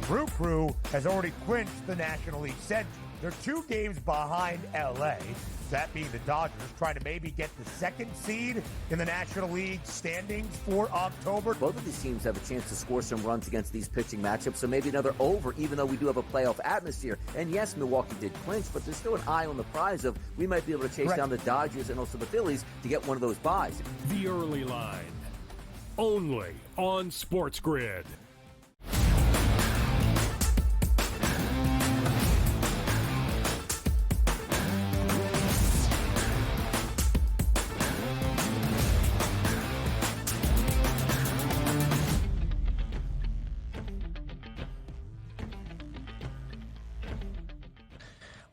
Brew Crew has already clinched the National League Central. They're 2 games behind LA, that being the Dodgers, trying to maybe get the 2nd seed in the National League standings for October. Both of these teams have a chance to score some runs against these pitching matchups, so maybe another over, even though we do have a playoff atmosphere. And yes, Milwaukee did clinch, but there's still an eye on the prize of we might be able to chase down the Dodgers and also the Phillies to get one of those buys. The early line, only on SportsGrid.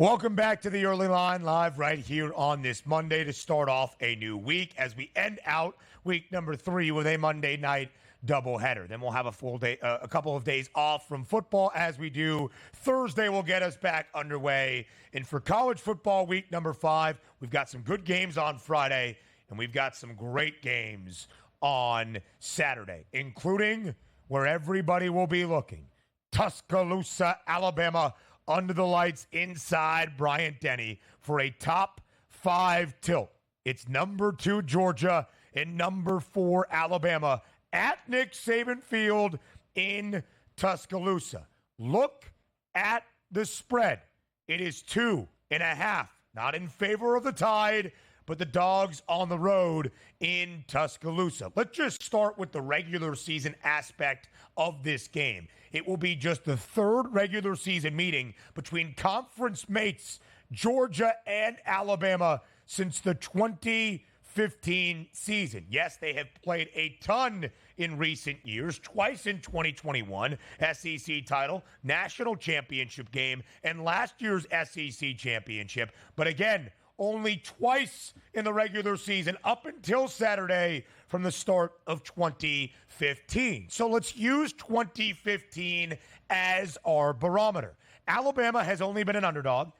Welcome back to the Early Line, live right here on this Monday to start off a new week as we end out week number 3 with a Monday night doubleheader. Then we'll have a full day, a couple of days off from football as we do. Thursday will get us back underway. And for college football week number 5, we've got some good games on Friday, and we've got some great games on Saturday, including where everybody will be looking. Tuscaloosa, Alabama, under the lights inside Bryant-Denny for a top 5 tilt. It's number 2 Georgia and number 4 Alabama at Nick Saban Field in Tuscaloosa. Look at the spread. It is 2.5, not in favor of the Tide, but the Dogs on the road in Tuscaloosa. Let's just start with the regular season aspect of this game. It will be just the 3rd regular season meeting between conference mates Georgia and Alabama since the 2015 season. Yes, they have played a ton in recent years, twice in 2021, SEC title, national championship game, and last year's SEC championship. But again, only twice in the regular season up until Saturday from the start of 2015. So let's use 2015 as our barometer. Alabama has only been an underdog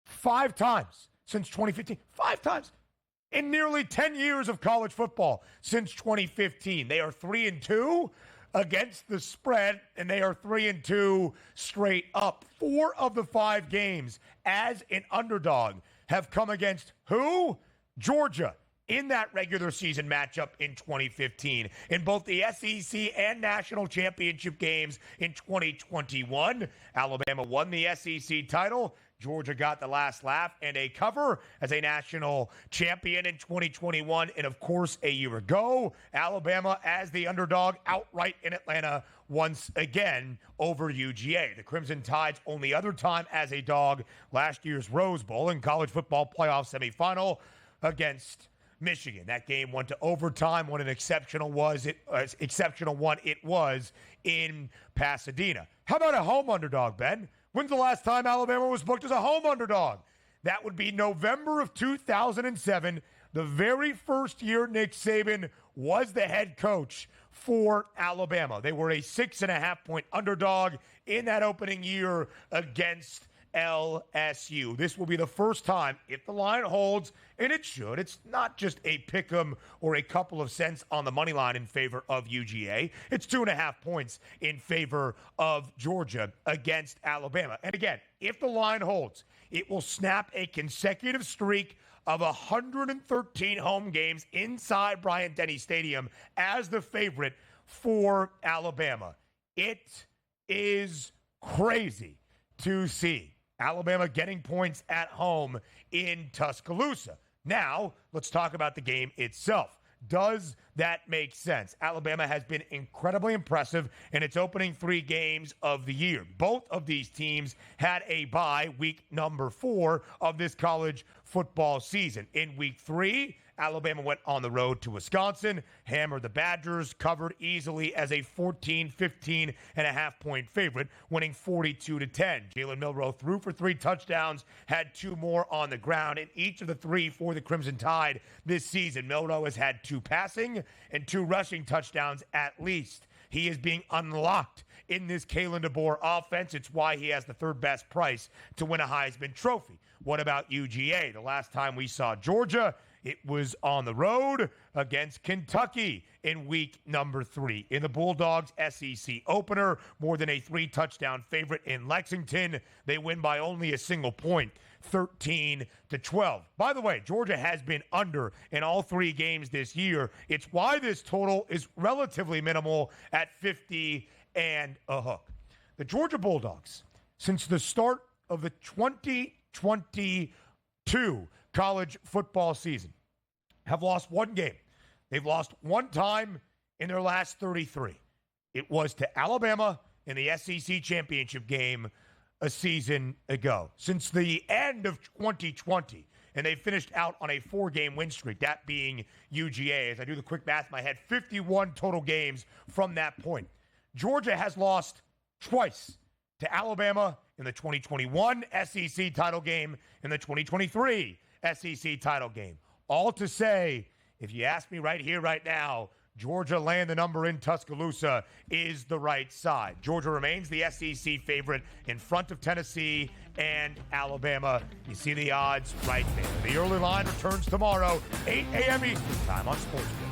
5 times since 2015. 5 times in nearly 10 years of college football since 2015. They are 3-2 against the spread, and they are 3-2 straight up. 4 of the 5 games as an underdog have come against who? Georgia in that regular season matchup in 2015. In both the SEC and national championship games in 2021, Alabama won the SEC title. Georgia got the last laugh and a cover as a national champion in 2021. And, of course, a year ago, Alabama as the underdog outright in Atlanta once again over UGA. The Crimson Tide's only other time as a dog, last year's Rose Bowl and college football playoff semifinal against Michigan. That game went to overtime. What an exceptional one it was in Pasadena. How about a home underdog, Ben? When's the last time Alabama was booked as a home underdog? That would be November of 2007, the very first year Nick Saban was the head coach for Alabama. They were a 6.5-point underdog in that opening year against LSU. This will be the first time, if the line holds, and it should. It's not just a pick 'em or a couple of cents on the money line in favor of UGA. It's 2.5 points in favor of Georgia against Alabama. And again, if the line holds, it will snap a consecutive streak of 113 home games inside Bryant-Denny Stadium as the favorite for Alabama. It is crazy to see Alabama getting points at home in Tuscaloosa. Now, let's talk about the game itself. Does that make sense? Alabama has been incredibly impressive in its opening 3 games of the year. Both of these teams had a bye week number 4 of this college football season. In week 3, Alabama went on the road to Wisconsin, hammered the Badgers, covered easily as a 15.5-point favorite, winning 42-10. Jalen Milroe threw for 3 touchdowns, had 2 more on the ground, and each of the 3 for the Crimson Tide this season. Milroe has had 2 passing and 2 rushing touchdowns at least. He is being unlocked in this Kalen DeBoer offense. It's why he has the 3rd best price to win a Heisman Trophy. What about UGA? The last time we saw Georgia, it was on the road against Kentucky in week number 3. In the Bulldogs SEC opener, more than a 3-touchdown favorite in Lexington. They win by only a single point, 13-12. By the way, Georgia has been under in all 3 games this year. It's why this total is relatively minimal at 50 and a hook. The Georgia Bulldogs, since the start of the 2022 college football season, have lost 1 game. They've lost 1 time in their last 33. It was to Alabama in the SEC championship game a season ago. Since the end of 2020, and they finished out on a 4-game win streak, that being UGA. As I do the quick math in my head, 51 total games from that point. Georgia has lost twice to Alabama in the 2021 SEC title game, in the 2023 SEC title game. All to say, if you ask me right here, right now, Georgia laying the number in Tuscaloosa is the right side. Georgia remains the SEC favorite in front of Tennessee and Alabama. You see the odds right there. The early line returns tomorrow, 8 a.m. Eastern time on SportsGrid.